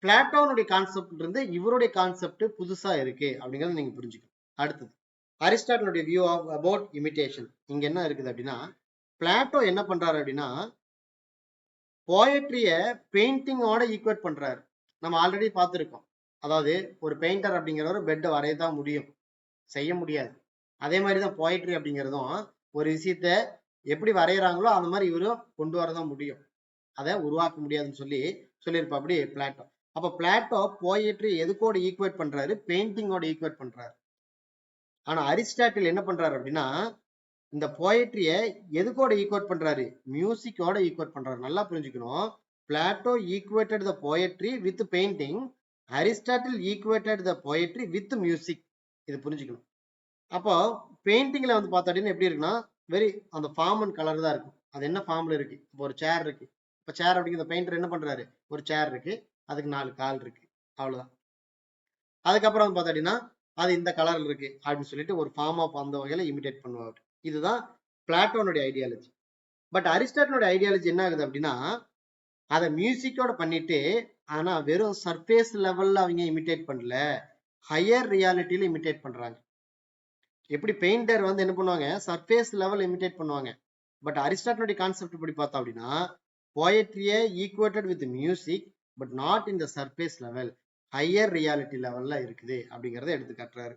பிளாட்டோனுடைய கான்செப்ட்ல இருந்து இவருடைய கான்செப்ட் புதுசா இருக்கு அப்படிங்கறத நீங்க புரிஞ்சுக்கணும். அடுத்தது அரிஸ்டாட்டிலுடைய வியூ ஆஃப் அபவுட் இமிட்டேஷன். இங்க என்ன இருக்குது அப்படின்னா, பிளாட்டோ என்ன பண்றாரு அப்படின்னா போயட்ரிய பெயிண்டிங்கோட ஈக்குவேட் பண்றாரு. நம்ம ஆல்ரெடி பார்த்துருக்கோம், அதாவது ஒரு பெயிண்டர் அப்படிங்கிறவர் பெட்டை வரையதான் முடியும், செய்ய முடியாது. அதே மாதிரிதான் போயட்ரி அப்படிங்கிறதும் ஒரு விஷயத்த எப்படி வரைகிறாங்களோ அந்த மாதிரி இவரும் கொண்டு வரதான் முடியும், அதை உருவாக்க முடியாதுன்னு சொல்லியிருப்பா அப்படி பிளாட்டோ. அப்ப பிளாட்டோ போயட்ரி எதுக்கோட ஈக்குவேட் பண்றாரு, பெயிண்டிங்கோட ஈக்குவேட் பண்றாரு. ஆனா அரிஸ்டாட்டில் என்ன பண்றாரு அப்படின்னா இந்த போயட்ரிய எதுக்கோட ஈக்குவேட் பண்றாரு, மியூசிக்கோட ஈக்குவேட் பண்றாரு. நல்லா புரிஞ்சுக்கணும், Plato equated the poetry with painting, Aristotle equated the poetry with music. இது புரிஞ்சுக்கணும். அப்போ பெயிண்டிங்ல வந்து பார்த்தோம் எப்படி இருக்குன்னா வெரி அந்த ஃபார்ம் அண்ட் கலர் தான் இருக்கும். அது என்ன ஃபார்ம்ல இருக்கு, இப்போ ஒரு சேர் இருக்கு, இப்போ சேர் அப்படிங்கிற பெயிண்டர் என்ன பண்றாரு, ஒரு சேர் இருக்கு, அதுக்கு 4 கால் இருக்கு, அவ்வளவுதான். அதுக்கப்புறம் வந்து பார்த்தோம்னா அது இந்த கலர்ல இருக்கு அப்படின்னு சொல்லிட்டு ஒரு ஃபார்ம் ஆஃப் அந்த வகையில இமிடேட் பண்ணுவார். இதுதான் பிளாட்டோனுடைய ஐடியாலஜி. பட் அரிஸ்டாட்டிலோட ஐடியாலஜி என்ன ஆகுது அப்படின்னா, அதை மியூசிக்கோட பண்ணிட்டு ஆனா வெறும் சர்ஃபேஸ் லெவல்ல அவங்க இமிட்டேட் பண்ணல, ஹையர் ரியாலிட்டியில இமிட்டேட் பண்றாங்க. எப்படி பெயிண்டர் வந்து என்ன பண்ணுவாங்க, சர்ஃபேஸ் லெவல் இமிட்டேட் பண்ணுவாங்க. பட் அரிஸ்டாட்டிலோட கான்செப்ட் எப்படி பார்த்தோம் அப்படின்னா, போயட்ரியை equated with music but not in the surface level, higher reality லெவல்ல இருக்குது அப்படிங்கறத எடுத்து காட்டுறாரு.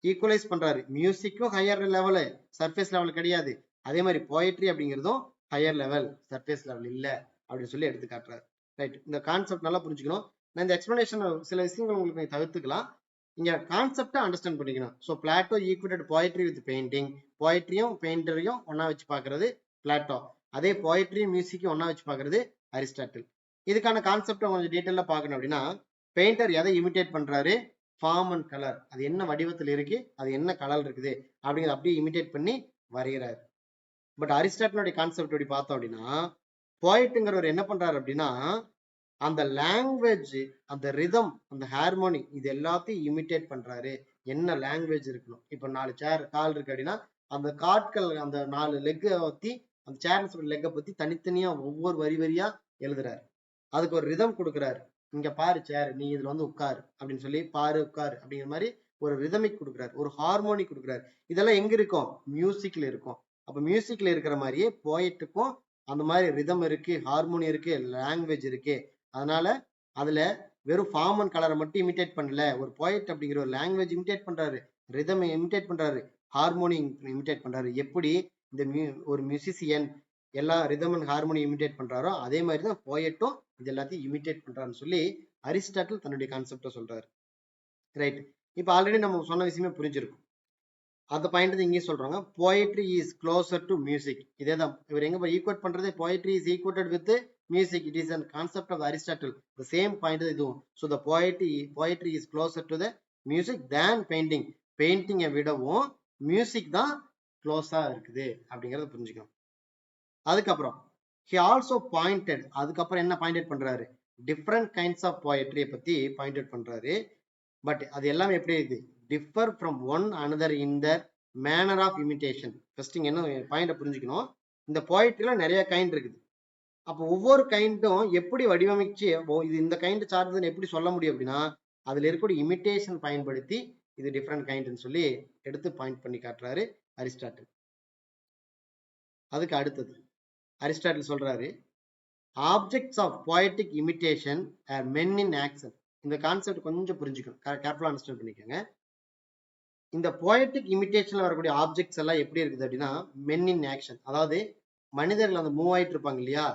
ஈக்குவலைஸ் பண்றாரு. மியூசிக்கும் ஹையர் லெவலு, சர்ஃபேஸ் லெவல் கிடையாது. அதே மாதிரி போயட்ரி அப்படிங்கிறதும் ஹையர் லெவல், சர்ஃபேஸ் லெவல் இல்ல அப்படின்னு சொல்லி எடுத்து காட்டுறாரு. ரைட், இந்த கான்செப்ட் நல்லா புரிஞ்சுக்கணும். நான் இந்த எக்ஸ்பிளனேஷன் சில விஷயங்கள் உங்களுக்கு தவிர்த்துக்கலாம். இங்க கான்செப்டை அண்டர்ஸ்டாண்ட் பண்ணிக்கணும். So Plato equated poetry with painting, போயட்ரியும் பெயிண்டரையும் ஒன்னா வச்சு பாக்குறது பிளாட்டோ, அதே போயட்ரியும் மியூசிக்கும் ஒன்னா வச்சு பாக்குறது அரிஸ்டாட்டில். இதுக்கான கான்செப்டை கொஞ்சம் டீட்டெயிலா பார்க்கணும் அப்படின்னா, பெயிண்டர் எதை இமிட்டேட் பண்றாரு, ஃபார்ம் அண்ட் கலர், அது என்ன வடிவத்தில் இருக்கு, அது என்ன கலர் இருக்குது அப்படிங்கிறத அப்படியே இமிட்டேட் பண்ணி வரைகிறாரு. பட் அரிஸ்டாட்டிலோட கான்செப்ட் எப்படி பார்த்தோம் அப்படின்னா, போயட்டுங்கிறவர் என்ன பண்றாரு அப்படின்னா, அந்த லாங்குவேஜ், அந்த ரிதம், அந்த ஹார்மோனி, இது எல்லாத்தையும் இமிட்டேட் பண்றாரு. என்ன லாங்குவேஜ் இருக்கணும், இப்ப 4 சேர் கால் இருக்கு அப்படின்னா அந்த காட்கள், அந்த 4 லெக்கை பத்தி, அந்த சேர்ஸ் லெக்கை பத்தி தனித்தனியா ஒவ்வொரு வரி வரியா எழுதுறாரு. அதுக்கு ஒரு ரிதம் கொடுக்குறாரு. இங்க பாரு சேர், நீ இதுல வந்து உட்காரு அப்படின்னு சொல்லி, பாரு உட்காரு அப்படிங்கிற மாதிரி ஒரு ரிதமிக் கொடுக்குறாரு, ஒரு ஹார்மோனி கொடுக்குறாரு. இதெல்லாம் எங்க இருக்கும், மியூசிக்ல இருக்கும். அப்ப மியூசிக்ல இருக்கிற மாதிரியே போயட்டுக்கும் அந்த மாதிரி ரிதம் இருக்கு, ஹார்மோனி இருக்கு, லாங்குவேஜ் இருக்கு. அதனால அதுல வெறும் ஃபார்ம் அண்ட் கலரை மட்டும் இமிட்டேட் பண்ணல, ஒரு போயட் அப்படிங்கிற ஒரு லாங்குவேஜ் இமிட்டேட் பண்றாரு, ரிதம் இமிட்டேட் பண்றாரு, ஹார்மோனி இமிட்டேட் பண்றாரு. எப்படி இந்த ஒரு மியூசிஷியன் எல்லா ரிதம் அண்ட் ஹார்மோனி இமிட்டேட் பண்றாரோ, அதே மாதிரி தான் போயட்டும் இது எல்லாத்தையும் இமிட்டேட் பண்றாருன்னு சொல்லி அரிஸ்டாட்டில் தன்னுடைய கான்செப்டை சொல்றாரு. ரைட், இப்ப ஆல்ரெடி நம்ம சொன்ன விஷயமே புரிஞ்சிருக்கும். அந்த பாயிண்ட் இங்கே சொல்றாங்க, poetry is closer to music. இதே தான் இவர் எங்க ஈக்குவேட் பண்றது, poetry is equated with music. It is an concept of Aristotle. The same point இதுவும். So the poetry is closer to the music than painting. பெயிண்டிங்கை விடவும் மியூசிக் தான் க்ளோஸா இருக்குது அப்படிங்கறத புரிஞ்சுக்கணும். அதுக்கப்புறம் he also pointed, அதுக்கப்புறம் என்ன பாயிண்ட் பண்றாரு, டிஃப்ரெண்ட் கைண்ட்ஸ் ஆஃப் போயட்ரியை பத்தி பாயிண்ட் பண்றாரு. பட் அது எல்லாமே எப்படி இருக்கு, differ from one another in the manner of imitation. First இங்க என்ன பாயிண்ட் புரிஞ்சுக்கணும், இந்த போயட்ரியில நிறைய கைண்ட் இருக்குது. அப்போ ஒவ்வொரு கைண்டும் எப்படி வடிவமைச்சு இது இந்த கைண்ட் சார்ந்ததுன்னு எப்படி சொல்ல முடியும் அப்படின்னா, அதுல இருக்கக்கூடிய இமிட்டேஷன் பயன்படுத்தி இது டிஃப்ரெண்ட் கைண்ட்னு சொல்லி எடுத்து பாயிண்ட் பண்ணி காட்டுறாரு அரிஸ்டாட்டில். அதுக்கு அடுத்தது அரிஸ்டாட்டில் சொல்றாரு, objects of poetic imitation are men in action. இந்த கான்செப்ட் கொஞ்சம் புரிஞ்சுக்கணும், கேர்ஃபுல்லா அண்டர்ஸ்டாண்ட் பண்ணிக்கோங்க. இந்த போயட்டிக் இமிட்டேஷன்ல வரக்கூடிய ஆப்ஜெக்ட்ஸ் எல்லாம் எப்படி இருக்குது அப்படின்னா, மென் இன் ஆக்ஷன், அதாவது மனிதர்கள் அந்த மூவ் ஆயிட்டு இருப்பாங்க இல்லையா,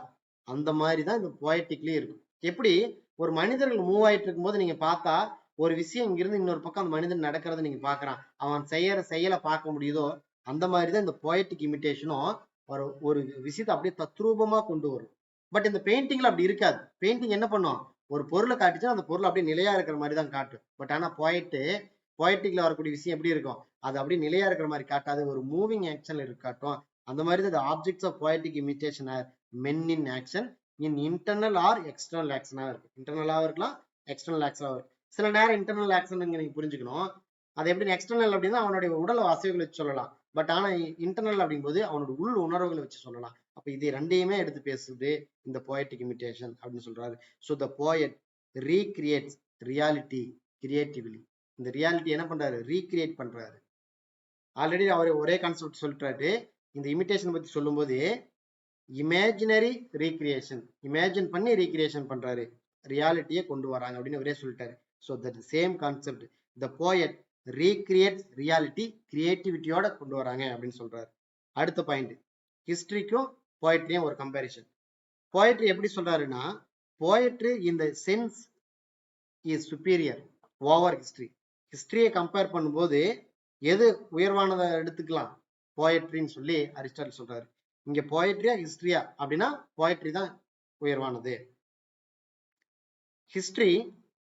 அந்த மாதிரி தான் இந்த போயட்டிக்லயே இருக்கும். எப்படி ஒரு மனிதர்கள் மூவ் ஆயிட்டு இருக்கும் போது நீங்க பார்த்தா ஒரு விஷயம் இங்கிருந்து இன்னொரு பக்கம் அந்த மனிதன் நடக்கிறத நீங்க பாக்குறான், அவன் செய்யற செயலை பார்க்க முடியுதோ, அந்த மாதிரிதான் இந்த போயட்டிக் இமிட்டேஷனும் ஒரு விஷயத்தை அப்படியே தத்ரூபமா கொண்டு வரும். பட் இந்த பெயிண்டிங்ல அப்படி இருக்காது. பெயிண்டிங் என்ன பண்ணும், ஒரு பொருளை காட்டிச்சுன்னா அந்த பொருள் அப்படியே நிலையா இருக்கிற மாதிரி தான் காட்டும். பட் ஆனா போயட்டிக்ல வரக்கூடிய விஷயம் எப்படி இருக்கும், அது அப்படியே நிலையா இருக்கிற மாதிரி காட்டாது, ஒரு மூவிங் ஆக்ஷன்ல காட்டும். அந்த மாதிரி தான் objects of poetic imitation are men in action in internal or external ஆக்ஷனா இருக்கு. இன்டர்னலாவும் இருக்கலாம், எக்ஸ்டர்னல் ஆக்ஷனா இருக்கும். சில நேரம் இன்டர்னல் ஆக்ஷன் நீங்க புரிஞ்சுக்கணும், அது எப்படி எக்ஸ்டர்னல் அப்படின்னா அவனுடைய உடல் அசைவுகளை வச்சு சொல்லலாம். பட் ஆனா இன்டர்னல் அப்படிங்கும்போது அவனோட உள் உணர்வுகளை வச்சு சொல்லலாம். அப்ப இது ரெண்டையுமே எடுத்து பேசுது இந்த போயட்டிக் இமிட்டேஷன் அப்படின்னு சொல்றாரு. So the poet recreates reality creatively. இந்த ரியாலிட்டி என்ன பண்றாரு, ரீக்ரியேட் பண்றாரு. ஆல்ரெடி அவர் ஒரே கான்செப்ட் சொல்லிட்டாரு. இந்த இமிட்டேஷன் பத்தி சொல்லும் போது இமேஜினரி ரீக்ரியேஷன், இமேஜின் பண்ணி ரீக்ரியேஷன் பண்றாரு, ரியாலிட்டியை கொண்டு வராங்க அப்படின்னு அவரே சொல்லிட்டாரு. So that same concept, the poet recreate reality கிரியேட்டிவிட்டியோட கொண்டு வராங்க அப்படின்னு சொல்றாரு. அடுத்த பாயிண்ட், ஹிஸ்டரிக்கும் போயட்ரியும் ஒரு கம்பேரிசன். போயட்ரி எப்படி சொல்றாருன்னா, poetry in the sense is superior over history. ஹிஸ்டரியை கம்பேர் பண்ணும்போது எது உயர்வானதை எடுத்துக்கலாம், போயட்ரின்னு சொல்லி அரிஸ்டாட்டில் சொல்றாரு. இங்க போயட்ரியா ஹிஸ்டரியா அப்படின்னா போயட்ரி தான் உயர்வானது. History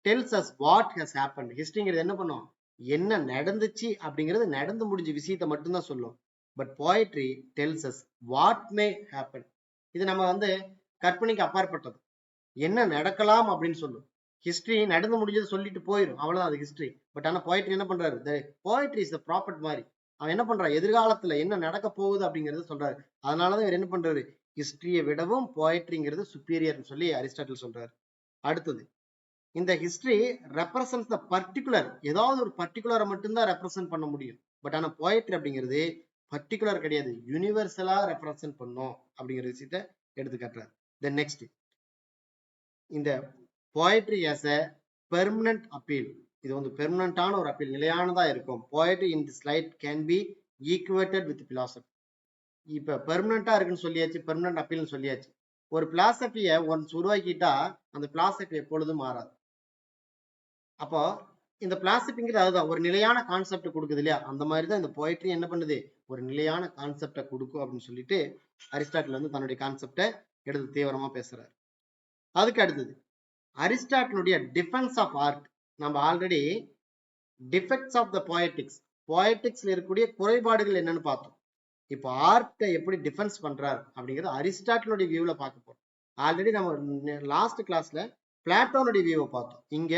tells us what has happened. ஹிஸ்டரிங்கிறது என்ன பண்ணும், என்ன நடந்துச்சு அப்படிங்கிறது, நடந்து முடிஞ்ச விஷயத்தை மட்டும்தான் சொல்லும். But poetry டெல்ஸ் us what may happen. இது நம்ம வந்து கற்பனைக்கு அப்பாற்பட்டது, என்ன நடக்கலாம் அப்படின்னு சொல்லும். ஹிஸ்டரி நடந்து முடிஞ்சதை சொல்லிட்டு போயிடும், அவ்வளவுதான் அது ஹிஸ்டரி. பட் ஆனா போயட்ரி என்ன பண்றாரு, போயட்ரி இஸ் த ப்ராப்பர்ட் மாதிரி அவன் என்ன பண்றான், எதிர்காலத்துல என்ன நடக்க போகுது அப்படிங்கறத சொல்றாரு. அதனாலதான் இவர் என்ன பண்றாரு, ஹிஸ்டரியை விடவும் போயட்ரிங்கிறது சுப்பீரியர்னு சொல்லி அரிஸ்டாட்டில் சொல்றாரு. அடுத்தது, இந்த ஹிஸ்டரி ரெப்ரசன்ஸ் த பர்டிகுலர், ஏதாவது ஒரு பர்டிகுலரை மட்டும்தான் ரெப்ரசன்ட் பண்ண முடியும். பட் ஆனா போயட்ரி அப்படிங்கிறது பர்டிகுலர் கிடையாது, யூனிவர்சலா ரெப்ரசன்ட் பண்ணும் அப்படிங்கிற விஷயத்த எடுத்துக்காட்டுறாரு. தென் நெக்ஸ்ட், இந்த poetry as a permanent appeal, இது வந்து பெர்மனன்டான ஒரு அப்பீல், நிலையானதா இருக்கும். Poetry in this light can be equated with philosophy. இப்ப பெர்மனண்டா இருக்குன்னு சொல்லியாச்சு, பெர்மனன்ட் அப்பீல்னு சொல்லியாச்சு. ஒரு பிலாசபியை ஒன்ஸ் உருவாக்கிட்டா அந்த பிலாசபி எப்பொழுதும் மாறாது. அப்போ இந்த பிலாசபிங்கிறது அதுதான், ஒரு நிலையான கான்செப்ட் கொடுக்குது இல்லையா, அந்த மாதிரி தான் இந்த போயட்ரி என்ன பண்ணுது, ஒரு நிலையான கான்செப்டை கொடுக்கும் அப்படின்னு சொல்லிட்டு அரிஸ்டாட்டில் வந்து தன்னுடைய கான்செப்டை எடுத்து தீவிரமா பேசுறாரு. அதுக்கு அடுத்தது அரிஸ்டாட்டிலுடைய டிஃபென்ஸ் ஆஃப் ஆர்ட். நம்ம ஆல்ரெடி டிஃபெக்ட்ஸ் ஆஃப் த போயட்டிக்ஸ், போயட்டிக்ஸ்ல இருக்கக்கூடிய குறைபாடுகள் என்னன்னு பார்த்தோம். இப்போ ஆர்ட்டை எப்படி டிஃபென்ஸ் பண்றாரு அப்படிங்கிறது அரிஸ்டாட்டிலுடைய வியூல பார்க்க போறோம். ஆல்ரெடி நம்ம லாஸ்ட் கிளாஸ்ல பிளாட்டோனுடைய வியூவை பார்த்தோம், இங்க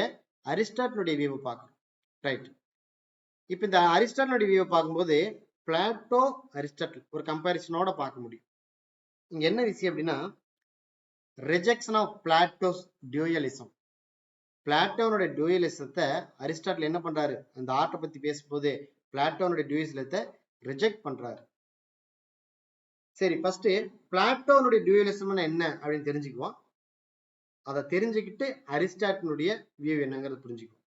அரிஸ்டாட்டிலுடைய வியூவை பார்க்கணும். ரைட், இப்போ இந்த அரிஸ்டாட்டிலுடைய வியூவை பார்க்கும்போது பிளாட்டோ அரிஸ்டாட்டில் ஒரு கம்பேரிசனோட பார்க்க முடியும். இங்க என்ன விஷயம் அப்படின்னா, ரிஜெக்ஷன் ஆஃப் பிளாட்டோஸ் டியூயலிசம். பிளாட்டோனுடைய டியூயலிசத்தை அரிஸ்டாட்டில் என்ன பண்றாரு, அந்த ஆர்ட்டை பத்தி பேசும்போது பிளாட்டோனுடைய டியூயலிசத்தை ரிஜெக்ட் பண்றாரு. சரி, ஃபர்ஸ்ட் பிளாட்டோனுடைய டியூயலிசம் என்ன அப்படின்னு தெரிஞ்சுக்குவோம். அதை தெரிஞ்சுக்கிட்டு அரிஸ்டாட்டிலுடைய வியூ என்னங்கிறது புரிஞ்சுக்குவோம்.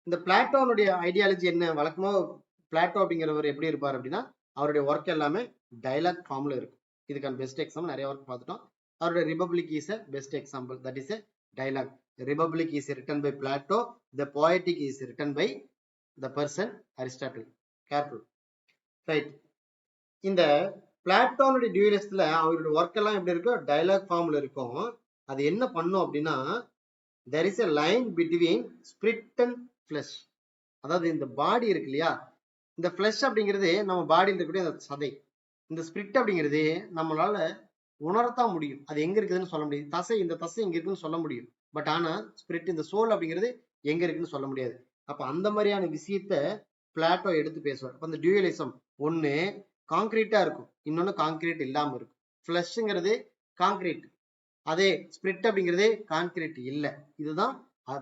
இந்த பிளாட்டோனுடைய ஐடியாலஜி என்ன, வழக்கமா பிளாட்டோ அப்படிங்கிறவர் எப்படி இருப்பார் அப்படின்னா, அவருடைய ஒர்க் எல்லாமே டைலாக் ஃபார்ம்ல இருக்கும். இதுக்கான பெஸ்ட் எக்ஸாம்பிள் நிறைய ஒர்க் பார்த்துட்டோம். அவருடைய republic is a best example, that is a dialogue. Republic is written by Plato, the Poetic is written by the person Aristotle. Careful, right? இந்த பிளாட்டோனுடைய டியூயலிஸ்ட்ல அவருடைய ஒர்க் எல்லாம் எப்படி இருக்கும், டைலாக் ஃபார்ம்ல இருக்கும். அது என்ன பண்ணும் அப்படின்னா, there is a line between spirit and flesh. அதாவது இந்த பாடி இருக்கு இல்லையா, இந்த ஃபிளஷ் அப்படிங்கிறது நம்ம பாடியில் இருக்கக்கூடிய அந்த சதை, இந்த ஸ்பிரிட் அப்படிங்கிறது நம்மளால உணரத்தான் முடியும், அது எங்க இருக்குதுன்னு சொல்ல முடியும். தசை, இந்த தசை எங்க இருக்குன்னு சொல்ல முடியும். பட் ஆனா ஸ்பிரிட், இந்த சோல் அப்படிங்கிறது எங்க இருக்குன்னு சொல்ல முடியாது. அப்ப அந்த மாதிரியான விஷயத்த பிளாட்டோ எடுத்து பேசுவார். அப்ப அந்த டியூயலிசம் ஒண்ணு காங்கிரீட்டா இருக்கும், இன்னொன்னு காங்கிரீட் இல்லாம இருக்கும். ஃபிளஷ்ங்கிறது காங்கிரீட், அதே ஸ்பிரிட் அப்படிங்கிறது காங்கிரீட் இல்லை. இதுதான்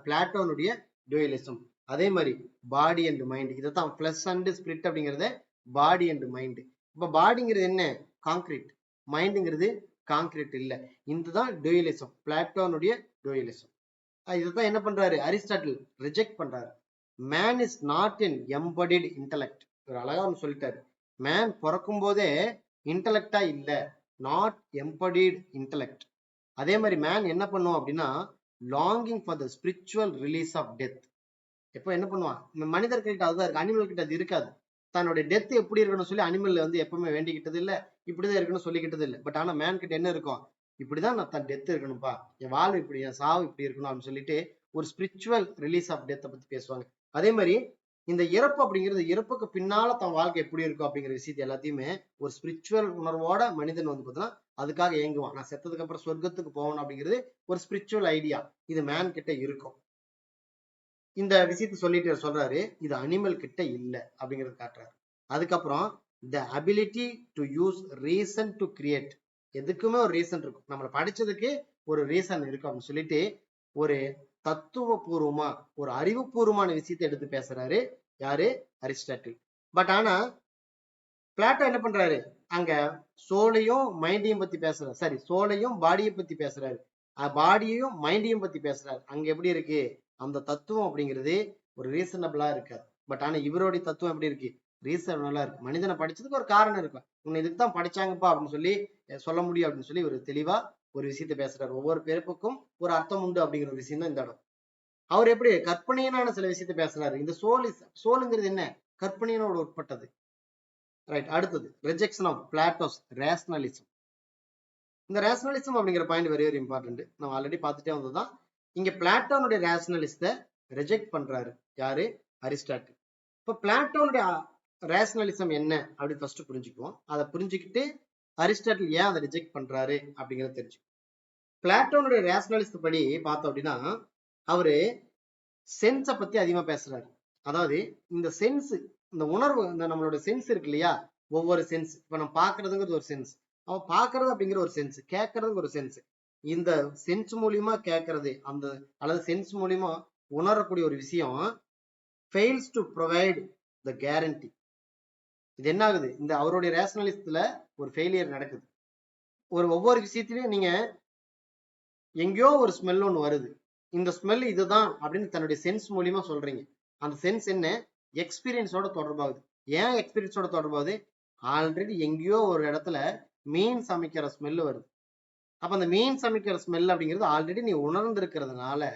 பிளாட்டோனுடைய டியூயலிசம். அதே மாதிரி பாடி அண்ட் மைண்ட், இதைத்தான் பிளஸ் அண்ட் ஸ்பிரிட் அப்படிங்கிறத பாடி அண்ட் மைண்ட். இப்ப பாடிங்கிறது என்ன, காங்கிரீட், மைண்டுங்கிறது காங்கிரீட் இல்லை. இதுதான் டியூயலிசம், பிளாட்டோனுடைய டியூயலிசம். இதுதான் என்ன பண்றாரு அரிஸ்டாட்டில், ரிஜெக்ட் பண்றாரு. Man is not an embodied intellect. ஒரு அழகா ஒன்று சொல்லிட்டாரு, மேன் பிறக்கும் போதே இன்டலெக்டா இல்ல, நாட் embodied intellect. அதே மாதிரி மேன் என்ன பண்ணுவோம் அப்படின்னா, longing for the spiritual release of death. எப்போ என்ன பண்ணுவான், மனிதர்கிட்ட அதுதான் இருக்கு, அனிமல் கிட்ட அது இருக்காது. தன்னுடைய டெத் எப்படி இருக்கணும்னு சொல்லி அனிமல் வந்து எப்பவுமே வேண்டிக்கிட்டது இல்லை, இப்படிதான் இருக்கணும்னு சொல்லிக்கிட்டது இல்லை. பட் ஆனா மேன் கிட்ட என்ன இருக்கும், இப்படிதான் நான் தன் டெத் இருக்கணும்ப்பா, என் வாழ்வு இப்படி, என் சாவு இப்படி இருக்கணும் அப்படின்னு சொல்லிட்டு ஒரு ஸ்பிரிச்சுவல் ரிலீஸ் ஆஃப் டெத்தை பத்தி பேசுவாங்க. அதே மாதிரி இந்த இறப்பு அப்படிங்கிறது, இறப்புக்கு பின்னால தன் வாழ்க்கை எப்படி இருக்கும் அப்படிங்கிற விஷயத்தை எல்லாத்தையுமே ஒரு ஸ்பிரிச்சுவல் உணர்வோட மனிதன் வந்து பார்த்தீங்கன்னா அதுக்காக ஏங்குவான். நான் செத்ததுக்கு அப்புறம் சொர்க்கத்துக்கு போகணும் அப்படிங்கிறது ஒரு ஸ்பிரிச்சுவல் ஐடியா, இது மேன் கிட்ட இருக்கும். இந்த விஷயத்த சொல்லிட்டு சொல்றாரு, இது அனிமல் கிட்ட இல்ல அப்படிங்கறது காட்டுறாரு. அதுக்கப்புறம் the ability to use reason to create. எதுக்குமே ஒரு ரீசன் இருக்கும், நம்மளை படிச்சதுக்கு ஒரு ரீசன் இருக்கு அப்படின்னு சொல்லிட்டு ஒரு தத்துவபூர்வமா, ஒரு அறிவுபூர்வமான விஷயத்தை எடுத்து பேசுறாரு யாரு, அரிஸ்டாட்டில். பட் ஆனா பிளாட்டோ என்ன பண்றாரு, அங்க சோலையும் மைண்டையும் பத்தி பேசுறாரு, சரி சோலையும் பாடியை பத்தி பேசுறாரு, பாடியையும் மைண்டையும் பத்தி பேசுறாரு. அங்க எப்படி இருக்கு, அந்த தத்துவம் அப்படிங்கிறது ஒரு ரீசனபிளா இருக்காது. பட் ஆனா இவருடைய தத்துவம் எப்படி இருக்கு, ரீசனபிளா இருக்கு. மனிதனை படிச்சதுக்கு ஒரு காரணம் இருக்கும், உன்னை இதுக்கு தான் படிச்சாங்கப்பா அப்படின்னு சொல்லி சொல்ல முடியும் அப்படின்னு சொல்லி ஒரு தெளிவா ஒரு விஷயத்த பேசுறாரு. ஒவ்வொரு பிறப்புக்கும் ஒரு அர்த்தம் உண்டு அப்படிங்கிற ஒரு விஷயம் தான் இந்த இடம். அவர் எப்படி கற்பனையான சில விஷயத்த பேசுறாரு. இந்த சோலுங்கிறது என்ன, கற்பனையோட உட்பட்டது. ரைட், அடுத்தது ரிஜெக்ஷன் ஆஃப் பிளாட்டோஸ் ரேஷனலிசம். இந்த ரேஷனலிசம் அப்படிங்கிற பாயிண்ட் வெரி வெரி இம்பார்ட்டன்ட், நம்ம ஆல்ரெடி பார்த்துட்டே வந்ததுதான். இங்க பிளாட்டோனுடைய ரேஷனலிஸ்ட ரிஜெக்ட் பண்றாரு யாரு, அரிஸ்டாட்டில். இப்ப பிளாட்டோனுடைய ரேஷனலிசம் என்ன அப்படி ஃபர்ஸ்ட் புரிஞ்சுக்குவோம். அதை புரிஞ்சுக்கிட்டு அரிஸ்டாட்டில் ஏன் அதை ரிஜெக்ட் பண்றாரு அப்படிங்கறத தெரிஞ்சுக்குவோம். பிளாட்டோனுடைய ரேஷனலிஸ்ட் படி பார்த்தோம் அப்படின்னா, அவரு சென்ஸை பத்தி அதிகமா பேசுறாரு. அதாவது இந்த சென்ஸ், இந்த உணர்வு, இந்த நம்மளோட சென்ஸ் இருக்கு இல்லையா, ஒவ்வொரு சென்ஸ், இப்ப நம்ம பாக்குறதுங்கிறது ஒரு சென்ஸ், அவன் பாக்குறது அப்படிங்கிற ஒரு சென்ஸ், கேட்கறதுக்கு ஒரு சென்ஸ். இந்த சென்ஸ் மூலியமா கேட்கறது அந்த அல்லது சென்ஸ் மூலியமா உணரக்கூடிய ஒரு விஷயம் fails to provide the guarantee. இது என்ன ஆகுது, இந்த அவருடைய ரேஷனலிசத்துல ஒரு ஃபெயிலியர் நடக்குது. ஒவ்வொரு விஷயத்திலையும் நீங்க எங்கேயோ ஒரு ஸ்மெல் ஒன்று வருது, இந்த ஸ்மெல் இதுதான் அப்படின்னு தன்னுடைய சென்ஸ் மூலியமா சொல்றீங்க. அந்த சென்ஸ் என்ன, எக்ஸ்பீரியன்ஸோட தொடர்பாகுது. ஏன் எக்ஸ்பீரியன்ஸோட தொடர்பாகுது, ஆல்ரெடி எங்கேயோ ஒரு இடத்துல மீன் சமைக்கிற ஸ்மெல் வருது. அப்ப அந்த மீன் சமைக்கிற ஸ்மெல் அப்படிங்கிறது ஆல்ரெடி நீ உணர்ந்திருக்கிறதுனால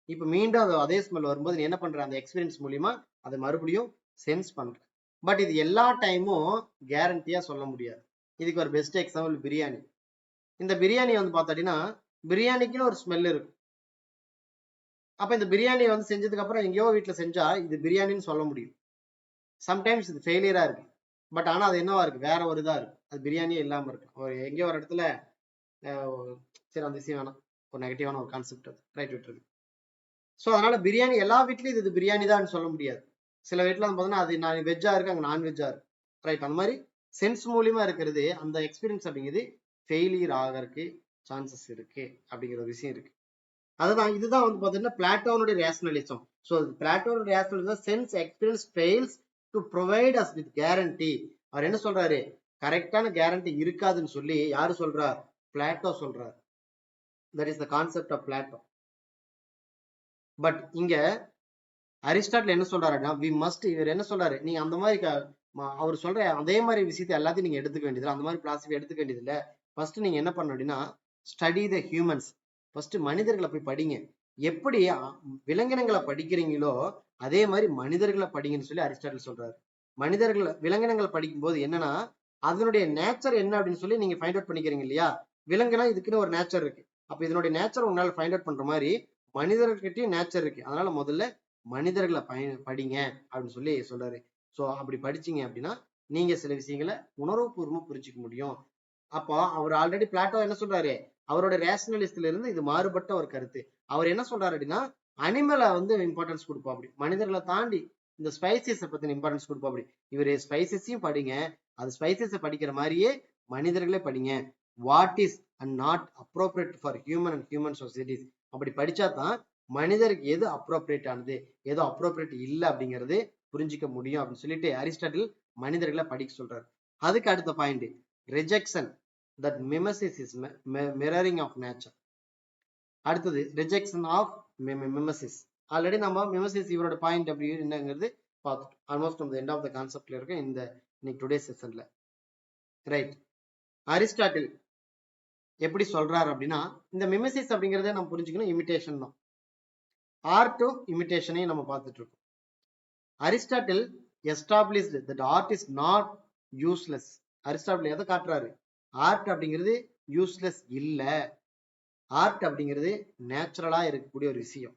இப்ப மீண்டும் அதே ஸ்மெல் வரும்போது நீ என்ன பண்ற, அந்த எக்ஸ்பீரியன்ஸ் மூலியமா அதை மறுபடியும் சென்ஸ் பண்ற. பட் இது எல்லா டைமும் கேரண்டியா சொல்ல முடியாது. இதுக்கு ஒரு பெஸ்ட் எக்ஸாம்பிள் பிரியாணி. இந்த பிரியாணி வந்து பார்த்தீங்கன்னா பிரியாணிக்குன்னு ஒரு ஸ்மெல் இருக்கு. அப்ப இந்த பிரியாணி வந்து செஞ்சதுக்கு அப்புறம் எங்கேயோ வீட்டுல செஞ்சா இது பிரியாணின்னு சொல்ல முடியும். சம்டைம்ஸ் இது ஃபெயிலியரா இருக்கு, பட் ஆனா அது என்னவா இருக்கு, வேற ஒரு இதா இருக்கு, அது பிரியாணியே இல்லாம இருக்கு. எங்கேயோ ஒரு இடத்துல சரி அந்த விஷயம் வேணாம், ஒரு நெகட்டிவான ஒரு கான்செப்ட் அது, ரைட் விட்டுருக்கு. ஸோ அதனால பிரியாணி எல்லா வீட்லயும் இது பிரியாணி தான் சொல்ல முடியாது. சில வீட்டுல வந்து பார்த்தீங்கன்னா அது நான் வெஜ்ஜா இருக்கு, அங்க நான்வெஜ்ஜா இருக்கு, ரைட். அந்த மாதிரி சென்ஸ் மூலியமா இருக்கிறது அந்த எக்ஸ்பீரியன்ஸ் அப்படிங்கிறது ஃபெயிலியர் ஆகிறதுக்கு சான்சஸ் இருக்கு அப்படிங்கிற ஒரு விஷயம் இருக்கு. அதுதான் இதுதான் வந்து பார்த்தீங்கன்னா பிளாட்டோனுடைய ரேஷனலிசம். ஸோ பிளாட்டோனுடைய rationalism sense experience fails to provide us with guarantee. அவர் என்ன சொல்றாரு, கரெக்டான கேரண்டி இருக்காதுன்னு சொல்லி யாரு சொல்றா, பிளாட்டோ சொல்றாரு. That is the concept of Plato. But இங்க அரிஸ்டாட்டில் என்ன சொல்றாருன்னா வி மஸ்ட், இவர் என்ன சொல்றாரு, நீங்க அந்த மாதிரி அவர் சொல்ற அதே மாதிரி விஷயத்தை எல்லாத்தையும் நீங்க எடுத்துக்க வேண்டியது, அந்த மாதிரி பிளாசிபி எடுத்துக்க வேண்டியது இல்ல. ஃபர்ஸ்ட் நீங்க என்ன பண்ணணும் அப்படின்னா ஸ்டடி த ஹியூமன்ஸ். ஃபர்ஸ்ட் மனிதர்களை போய் படிங்க. எப்படி விலங்கினங்களை படிக்கிறீங்களோ அதே மாதிரி மனிதர்களை படிங்கன்னு சொல்லி அரிஸ்டாட்டில் சொல்றாரு. மனிதர்கள் விலங்கினங்களை படிக்கும் போது என்னன்னா அதனுடைய நேச்சர் என்ன அப்படின்னு சொல்லி நீங்க ஃபைண்ட் அவுட் பண்ணிக்கிறீங்க இல்லையா. விலங்குனா இதுக்குன்னு ஒரு நேச்சர் இருக்கு. அப்ப இதனுடைய நேச்சர் உங்களால ஃபைண்ட் அவுட் பண்ற மாதிரி மனிதர்கிட்டயும் நேச்சர் இருக்கு. அதனால முதல்ல மனிதர்களை படிங்க அப்படின்னு சொல்லி சொல்றாரு. ஸோ அப்படி படிச்சீங்க அப்படின்னா நீங்க சில விஷயங்களை உணர்வுபூர்வமா புரிஞ்சுக்க முடியும். அப்போ அவர் ஆல்ரெடி பிளாட்டோ என்ன சொல்றாரு, அவரோட ரேஷனலிஸ்ட்ல இருந்து இது மாறுபட்ட ஒரு கருத்து. அவர் என்ன சொல்றாரு அப்படின்னா அனிமலை வந்து இம்பார்ட்டன்ஸ் கொடுப்போம், அப்படி மனிதர்களை தாண்டி இந்த ஸ்பைசஸ் பத்தின இம்பார்ட்டன்ஸ் கொடுப்போம். அப்படி இவரு ஸ்பைசஸையும் படிங்க, அது ஸ்பைசஸை படிக்கிற மாதிரியே மனிதர்களே படிங்க. What is and not appropriate for human and human societies. அப்படி படிச்சா தான் மனிதருக்கு எது அப்ரோப்ரியேட் ஆனது எது அப்ரோப்ரியேட் இல்லை அப்படிங்கிறது புரிஞ்சிக்க முடியும் அப்படின்னு சொல்லிட்டு அரிஸ்டாட்டில் மனிதர்களை படிக்க சொல்றாரு. அதுக்கு அடுத்த point rejection, that mimesis is mirroring of nature. அடுத்தது ரிஜெக்ஷன் ஆஃப் மிமெசிஸ். ஆல்ரெடி நம்ம மிமெசிஸ் இவரோட பாயிண்ட் அப்படி என்னங்கிறது பார்த்துட்டோம். ஆல்மோஸ்ட் நம்ம எண்ட் ஆஃப் த கான்செப்ட்ல இருக்கு இந்த இன்னைக்கு டுடே செஷன்ல, ரைட். அரிஸ்டாட்டில் எப்படி சொல்றாரு அப்படின்னா இந்த மிமெசிஸ் அப்படிங்கறத நம்ம புரிஞ்சுக்கணும், இமிடேஷன் தான். ஆர்ட்டும் இமிடேஷனையும் நம்ம பார்த்துட்டு இருக்கோம். Aristotle established that art is not useless. Aristotle எதை காட்டுறாரு, ஆர்ட் அப்படிங்கிறது யூஸ்லெஸ் இல்ல, ஆர்ட் அப்படிங்கிறது நேச்சுரலா இருக்கக்கூடிய ஒரு விஷயம்.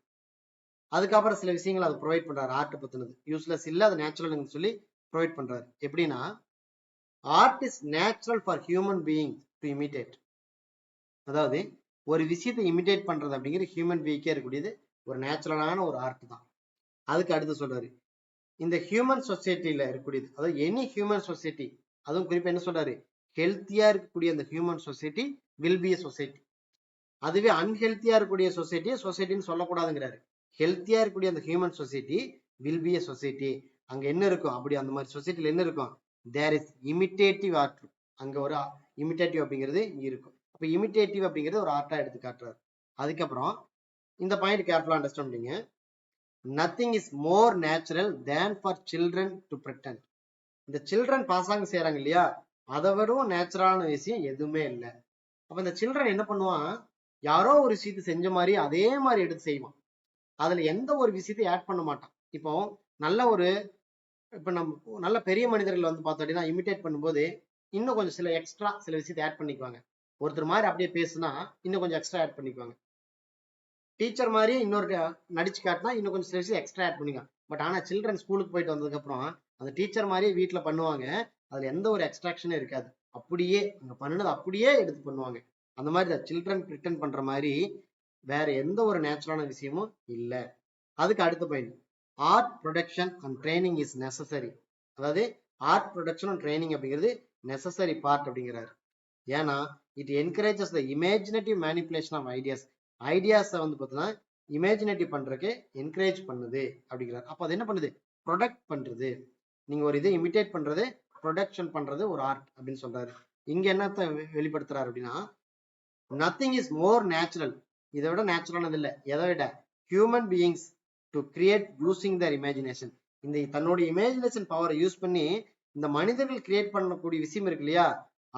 அதுக்கப்புறம் சில விஷயங்கள் அதை ப்ரொவைட் பண்றாரு, ஆர்ட் பத்தினது யூஸ்லெஸ் இல்ல அது நேச்சுரல் சொல்லி ப்ரொவைட் பண்றாரு. எப்படின்னா art is natural for human being to imitate. அதாவது ஒரு விஷயத்தை இமிடேட் பண்றது அப்படிங்கிறது ஹியூமன் பீயிங்கே இருக்கக்கூடியது ஒரு நேச்சுரலான ஒரு ஆர்ட் தான். அதுக்கு அடுத்து சொல்றாரு இந்த ஹியூமன் சொசைட்டில இருக்கக்கூடியது, அதாவது எனி ஹியூமன் சொசைட்டி, அதுவும் குறிப்பா என்ன சொல்றாரு, ஹெல்த்தியா இருக்கக்கூடிய அந்த human society will be a society. அதுவே அன்ஹெல்த்தியா இருக்கக்கூடிய சொசைட்டின்னு சொல்லக்கூடாதுங்கிறாரு. ஹெல்த்தியா இருக்கக்கூடிய அந்த human society will be a society. அங்க என்ன இருக்கும், அப்படி அந்த மாதிரி சொசைட்டில என்ன இருக்கும், தேர் இஸ் இமிடேட்டிவ் ஆர்ட். அங்க ஒரு இமிடேட்டிவ் அப்படிங்கிறது இருக்கும். அப்ப இமிடேட்டிவ் அப்படிங்கிறது ஒரு ஆர்ட்டா எடுத்து காட்டுறாரு. அதுக்கப்புறம் இந்த பாயிண்ட் கேர்ஃபுல்லா அண்டர்ஸ்டாண்ட் பண்ணீங்க. Nothing is more natural than for children to pretend. இந்த சில்ட்ரன் பாசாங்க செய்யறாங்க இல்லையா, அதை விடவும் நேச்சுரலான விஷயம் எதுவுமே இல்லை. அப்ப இந்த சில்ட்ரன் என்ன பண்ணுவான், யாரோ ஒரு விஷயத்தை செஞ்ச மாதிரி அதே மாதிரி எடுத்து செய்வான், அதுல எந்த ஒரு விஷயத்தையும் ஆட் பண்ண மாட்டான். இப்போ நல்ல ஒரு இப்ப நம்ம நல்ல பெரிய மனிதர்கள் வந்து பார்த்தோம் அப்படின்னா இமிடேட் பண்ணும்போது இன்னும் கொஞ்சம் சில எக்ஸ்ட்ரா சில விஷயத்தை ஆட் பண்ணிக்குவாங்க. ஒருத்தர் மாதிரி அப்படியே பேசுனா இன்னும் கொஞ்சம் எக்ஸ்ட்ரா ஆட் பண்ணிக்குவாங்க. டீச்சர் மாதிரி இன்னொரு நடிச்சு காட்டினா இன்னும் கொஞ்சம் சில விஷயம் எக்ஸ்ட்ரா ஆட் பண்ணிக்கலாம். பட் ஆனா சில்ட்ரன் ஸ்கூலுக்கு போயிட்டு வந்ததுக்கு அப்புறம் அந்த டீச்சர் மாதிரியே வீட்டுல பண்ணுவாங்க, அதுல எந்த ஒரு எக்ஸ்ட்ராக்ஷனும் இருக்காது, அப்படியே அங்க பண்ணுனது அப்படியே எடுத்து பண்ணுவாங்க. அந்த மாதிரி சில்ட்ரன் பிரிட்டன் பண்ற மாதிரி வேற எந்த ஒரு நேச்சுரலான விஷயமும் இல்லை. அதுக்கு அடுத்த point art production and training is necessary. அதாவது ஆர்ட் ப்ரொடக்ஷன் அண்ட் ட்ரைனிங் அப்படிங்கிறது நெசசரி பார்ட் அப்படிங்கிறாரு. ஏன்னா it encourages the imaginative manipulation of ideas. ஐடியாஸை வந்து பார்த்தீங்கன்னா இமேஜினேட்டிவ் பண்றதுக்கு என்கரேஜ் பண்ணுது அப்படிங்கிறார். அப்போ அது என்ன பண்ணுது? ப்ரொடக்ட் பண்றது. நீங்க ஒரு இதை இமிட்டேட் பண்றது, ப்ரொடக்ஷன் பண்றது ஒரு ஆர்ட் அப்படின்னு சொல்றாரு. இங்க என்னத்த வெளிப்படுத்துறாரு அப்படின்னா, நத்திங் இஸ் மோர் நேச்சுரல். இதை விட நேச்சுரலானது இல்லை. எதை விட? Human beings to create using their imagination. இந்த தன்னுடைய இமேஜினேஷன் பவரை யூஸ் பண்ணி இந்த மனிதர்கள் கிரியேட் பண்ணக்கூடிய விஷயம் இருக்கு இல்லையா,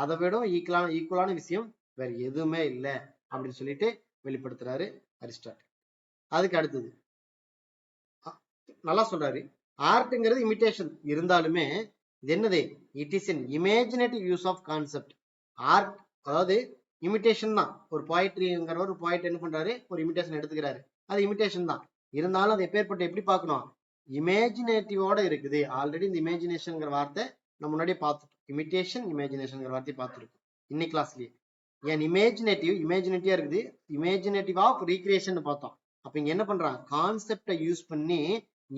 அதை விட ஈக்குவலான விஷயம் வேற எதுவுமே இல்லை அப்படின்னு சொல்லிட்டு வெளிப்படுத்துறாரு அரிஸ்டாட்டில். அதுக்கு அடுத்தது நல்லா சொல்றாரு, ஆர்ட்ங்கிறது இமிட்டேஷன் இருந்தாலுமே இது என்னது? It is an imaginative use of concept. Art அதாவது இமிட்டேஷன் தான். ஒரு போயட்ரிங்கிற ஒரு போயட் என்ன பண்றாரு? ஒரு இமிட்டேஷன் எடுத்துக்கிறாரு. அது இமிட்டேஷன் தான். இருந்தாலும் அது எப்பேற்பட்ட எப்படி பார்க்கணும்? இமேஜினேட்டிவோட இருக்குது. ஆல்ரெடி இந்த இமேஜினேஷன்ங்கிற வார்த்தை நம்ம முன்னாடியே பார்த்துட்டோம். இமிட்டேஷன், இமேஜினேஷன்ங்கிற வார்த்தையை பார்த்துருக்கோம் இன்னைக்கு கிளாஸ்லயே. ஏன் இமேஜினேட்டிவா இருக்குது. இமேஜினேட்டிவ் ஆஃப் ரீக்ரியேஷன் பார்த்தோம். அப்ப இங்க என்ன பண்றான்? கான்செப்டை யூஸ் பண்ணி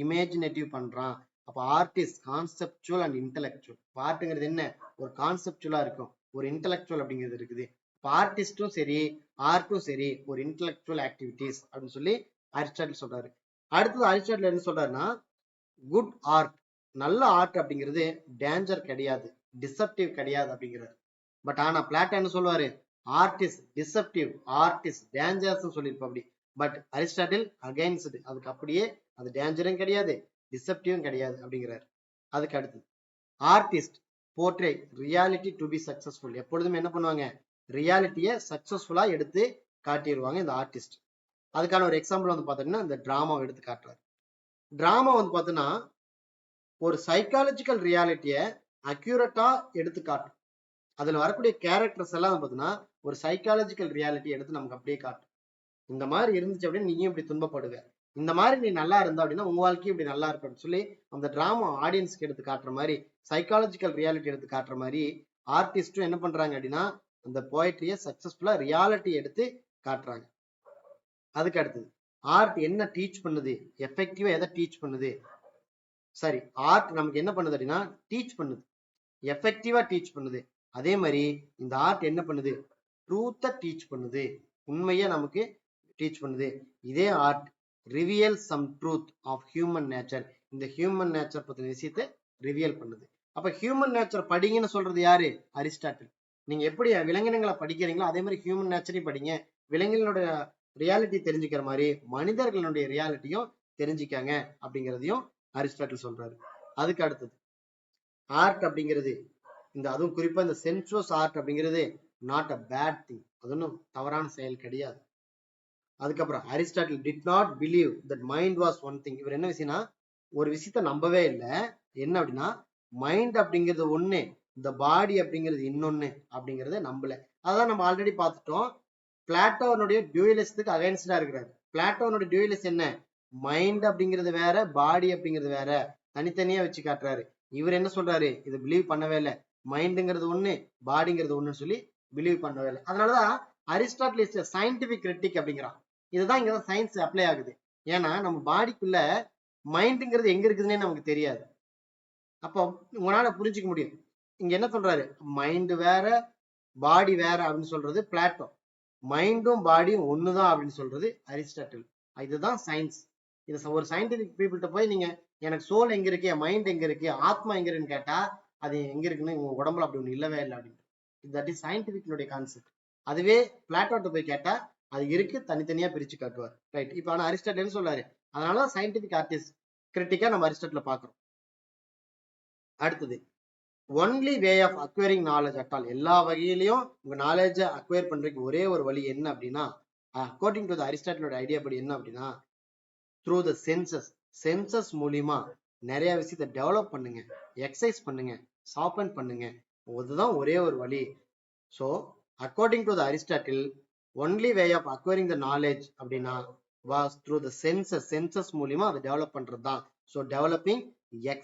இமேஜினேட்டிவ் பண்றான். அப்ப art is conceptual and intellectual. ஆர்ட்ங்கிறது என்ன? ஒரு கான்செப்சுவலா இருக்கும், ஒரு இன்டெலெக்சுவல் அப்படிங்கிறது இருக்குது. ஆர்டிஸ்டும் சரி, ஆர்ட்டும் சரி, ஒரு இன்டெலெக்சுவல் ஆக்டிவிட்டிஸ் அப்படின்னு சொல்லி அரிஸ்டாட்டில் சொல்றாரு. அடுத்தது அரிஸ்டாட்டில் என்ன சொல்றாருன்னா, குட் ஆர்ட், நல்ல ஆர்ட் அப்படிங்கிறது டேஞ்சர் கிடையாது, டிசப்டிவ் கிடையாது அப்படிங்கிறாரு. பட் ஆனா பிளாட்டோ என்ன சொல்லுவாரு? Art is deceptive, art is dangerous சொல்லியிருப்பா அப்படி. பட் அரிஸ்டாட்டில் அகைன்ஸ்ட், அதுக்கு அப்படியே அது டேஞ்சரும் கிடையாது, டிசப்டிவும் கிடையாது அப்படிங்கிறாரு. அதுக்கு அடுத்து artist portray reality to be successful. எப்பொழுதுமே என்ன பண்ணுவாங்க? ரியாலிட்டியை சக்சஸ்ஃபுல்லா எடுத்து காட்டிடுவாங்க இந்த ஆர்டிஸ்ட். அதுக்கான ஒரு எக்ஸாம்பிள் வந்து பாத்தீங்கன்னா இந்த டிராமாவை எடுத்து காட்டுறாரு. டிராமா வந்து பாத்தீங்கன்னா ஒரு சைக்காலஜிக்கல் ரியாலிட்டியை அக்யூரேட்டா எடுத்து காட்டும். அதுல வரக்கூடிய கேரக்டர்ஸ் எல்லாம் பாத்தீங்கன்னா ஒரு சைக்காலஜிக்கல் ரியாலிட்டி எடுத்து நமக்கு அப்படியே காட்டும். இந்த மாதிரி இருந்துச்சு அப்படின்னு நீயும் இப்படி துன்பப்படுவ, இந்த மாதிரி நீ நல்லா இருந்தா அப்படின்னா உங்க வாழ்க்கையும் இப்படி நல்லா இருக்கும்னு சொல்லி அந்த டிராமா ஆடியன்ஸ்க்கு எடுத்து காட்டுற மாதிரி, சைக்காலஜிக்கல் ரியாலிட்டி எடுத்து காட்டுற மாதிரி ஆர்டிஸ்டும் என்ன பண்றாங்க அப்படின்னா அந்த போயட்ரியை சக்சஸ்ஃபுல்லா ரியாலிட்டி எடுத்து காட்டுறாங்க. அதுக்கு அடுத்தது ஆர்ட் என்ன டீச் பண்ணுது? எஃபெக்டிவா எதை டீச் பண்ணுது? சரி, ஆர்ட் நமக்கு என்ன பண்ணுது அப்படின்னா டீச் பண்ணுது, எஃபெக்டிவா டீச் பண்ணுது. அதே மாதிரி இந்த ஆர்ட் என்ன பண்ணுது? ட்ரூத்தை டீச் பண்ணுது, உண்மையை நமக்கு டீச் பண்ணுது. இதே art reveal some truth of human nature, இந்த ஹியூமன் நேச்சர் பத்தின விஷயத்தை ரிவியல் பண்ணுது. அப்ப ஹியூமன் நேச்சர் படிங்கன்னு சொல்றது யாரு? அரிஸ்டாட்டில். நீங்க எப்படி விலங்கினங்களை படிக்கிறீங்களோ அதே மாதிரி ஹியூமன் நேச்சரையும் படிங்க. விலங்கினோட ரியாலிட்டி தெரிஞ்சுக்கிற மாதிரி மனிதர்களுடைய ரியாலிட்டியும் தெரிஞ்சுக்காங்க அப்படிங்கிறதையும் அரிஸ்டாட்டில் சொல்றாரு. அதுக்கு அடுத்தது ஆர்ட் அப்படிங்கிறது இந்த, அதுவும் குறிப்பா இந்த சென்சுவஸ் ஆர்ட் அப்படிங்கிறது நாட் அ பேட் திங், அது ஒன்றும் தவறான செயல் கிடையாது. அதுக்கப்புறம் Aristotle did not believe that mind was one thing. இவர் என்ன விஷயம்னா ஒரு விஷயத்த நம்பவே இல்லை. என்ன அப்படின்னா மைண்ட் அப்படிங்கிறது ஒண்ணு, இந்த பாடி அப்படிங்கிறது இன்னொன்னு அப்படிங்கறத நம்பல. அதான் நம்ம ஆல்ரெடி பார்த்துட்டோம். பிளாட்டோனுடைய டியூயலிசத்துக்கு அகைன்ஸ்டா இருக்கிறாரு. பிளாட்டோனுடைய டியூயலிஸ்ட் என்ன? மைண்ட் அப்படிங்கிறது வேற, பாடி அப்படிங்கிறது வேற, தனித்தனியா வச்சு காட்டுறாரு. இவர் என்ன சொல்றாரு? இது பிலீவ் பண்ணவே இல்லை. மைண்டுங்கிறது ஒண்ணு, பாடிங்கிறது ஒண்ணுன்னு சொல்லி பிலீவ் பண்ணவே இல்லை. அதனாலதான் அரிஸ்டாட்டில் இஸ் சயின்டிபிக் கிரிட்டிக் அப்படிங்கிறான். இதுதான் இங்கதான் சயின்ஸ் அப்ளை ஆகுது. ஏன்னா நம்ம பாடிக்குள்ள மைண்டுங்கிறது எங்க இருக்குதுன்னே நமக்கு தெரியாது. அப்போ உங்களால புரிஞ்சுக்க முடியும். இங்க என்ன சொல்றாரு? மைண்டு வேற, பாடி வேற அப்படின்னு சொல்றது பிளாட்டோ. மைண்டும் பாடியும் ஒண்ணுதான் அப்படின்னு சொல்றது அரிஸ்டாட்டில். இதுதான் சயின்ஸ். இது ஒரு சயின்டிபிக் பீப்புள்கிட்ட போய் நீங்க எனக்கு சோல் எங்க இருக்கு, மைண்ட் எங்க இருக்கு, ஆத்மா எங்க இருக்குன்னு கேட்டா அது எங்க இருக்குன்னு உங்க உடம்புல அப்படி ஒண்ணு இல்லவே இல்லை அப்படின்னு. தட் இஸ் சயின்டிபிக்னுடைய கான்செப்ட். அதுவே பிளாட்டோட்ட போய் கேட்டா அது இருக்கு, தனித்தனியா பிரிச்சு காட்டுவார். ரைட். இப்ப ஆனா அரிஸ்டாட்டில் என்ன சொல்றாரு? அதனால சயின்டிபிக் ஆர்டிஸ்ட் கிரிட்டிக்கா நம்ம அரிஸ்டாட்டில் பாக்குறோம். அடுத்தது only way of acquiring knowledge at all. எல்லா வகையிலையும் உங்க நாலேஜை அக்வயர் பண்றதுக்கு ஒரே ஒரு வழி என்ன அப்படின்னா, அக்கார்டிங் டு அரிஸ்டாட்டிலோட ஐடியா படி என்ன அப்படின்னா, த்ரூ த சென்சஸ். சென்சஸ் மூலியமா நிறைய விஷயத்தை டெவலப் பண்ணுங்க, எக்ஸசைஸ் பண்ணுங்க, ஷார்பன் பண்ணுங்க. அதுதான் ஒரே ஒரு வழி. So according to Aristotle only way of acquiring the knowledge அப்படின்னா was through the senses. Senses மூலியமா அதை டெவலப் பண்றது தான். ஸோ டெவலப்பிங்,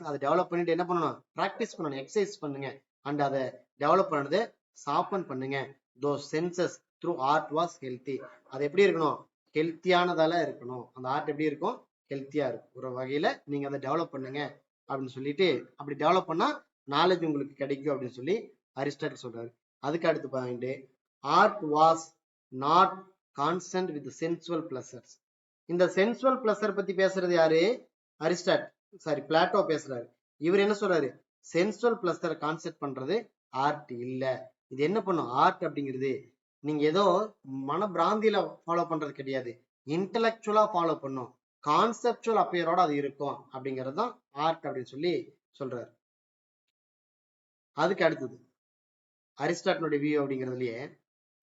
அதை டெவலப் பண்ணிட்டு என்ன பண்ணணும்? ப்ராக்டிஸ் பண்ணணும், எக்ஸசைஸ் பண்ணுங்க. அண்ட் அதை டெவலப் பண்ணது ஷார்பன் பண்ணுங்க. Though senses through art was healthy. அது எப்படி இருக்கணும்? ஹெல்த்தியானதால இருக்கணும். அந்த ஆர்ட் எப்படி இருக்கும்? ஹெல்த்தியா இருக்கும். ஒரு வகையில நீங்க அதை டெவலப் பண்ணுங்க அப்படின்னு சொல்லிட்டு, அப்படி டெவலப் பண்ணா நாலேஜ் உங்களுக்கு கிடைக்கும் அப்படின்னு சொல்லி அரிஸ்டாட்டில் சொல்றாரு. அதுக்கு அடுத்து point, art was not constant with sensual pleasures. இந்த சென்சுவல் பிளஸர் பத்தி பேசுறது யாரு? பிளாட்டோ பேசுறாரு. இவர் என்ன சொல்றாரு? சென்சுவல் பிளஸர் கான்செப்ட் பண்றது ஆர்ட் இல்ல. இது என்ன பண்ணும்? ஆர்ட் அப்படிங்கிறது நீங்க ஏதோ மன பிராந்தியில ஃபாலோ பண்றது கிடையாது, இன்டலெக்சுவலா ஃபாலோ பண்ணும், கான்செப்சுவல் அப்பையரோட அது இருக்கும் அப்படிங்கிறது தான் ஆர்ட் அப்படின்னு சொல்லி சொல்றாரு. அதுக்கு அடுத்தது அரிஸ்டாட்டிலுடைய வியூ அப்படிங்கிறதுலயே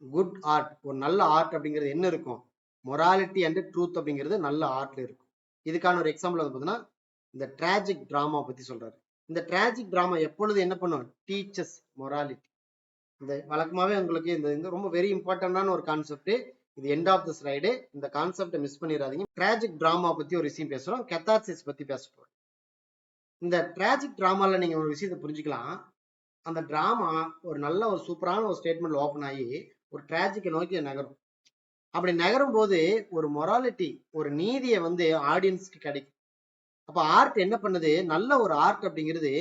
குட் ஆர்ட், ஒரு நல்ல ஆர்ட் அப்படிங்கிறது என்ன இருக்கும்? மொராலிட்டி அண்ட் ட்ரூத் அப்படிங்கிறது நல்ல ஆர்ட்ல இருக்கும். இதுக்கான ஒரு எக்ஸாம்பிள் வந்து பார்த்தீங்கன்னா இந்த டிராஜிக் டிராமா பத்தி சொல்றாரு. இந்த டிராஜிக் டிராமா எப்பொழுது என்ன பண்ணும்? Teachers morality. இந்த வழக்கமாவே உங்களுக்கு இந்த ரொம்ப வெரி இம்பார்ட்டன்டான ஒரு கான்செப்ட். இது எண்ட் ஆஃப் தி ஸ்லைடு. இந்த கான்செப்டை மிஸ் பண்ணிடாதீங்க. டிராஜிக் டிராமா பத்தி ஒரு விஷயம் பேசுறோம், கெத்தார்சிஸ் பத்தி பேச போறோம். இந்த டிராஜிக் டிராமால நீங்க ஒரு விஷயத்தை புரிஞ்சுக்கலாம். அந்த டிராமா ஒரு நல்ல ஒரு சூப்பரான ஒரு ஸ்டேட்மெண்ட் ஓப்பன் ஆகி ஒரு டிராஜிக்கை நோக்கி நகரும். அப்படி நகரும் போது ஒரு மொராலிட்டி, ஒரு நீதியை வந்து ஆடியன்ஸ்க்கு கிடைக்கும். அப்ப ஆர்ட் என்ன பண்ணுது? நல்ல ஒரு ஆர்ட் அப்படிங்கிறது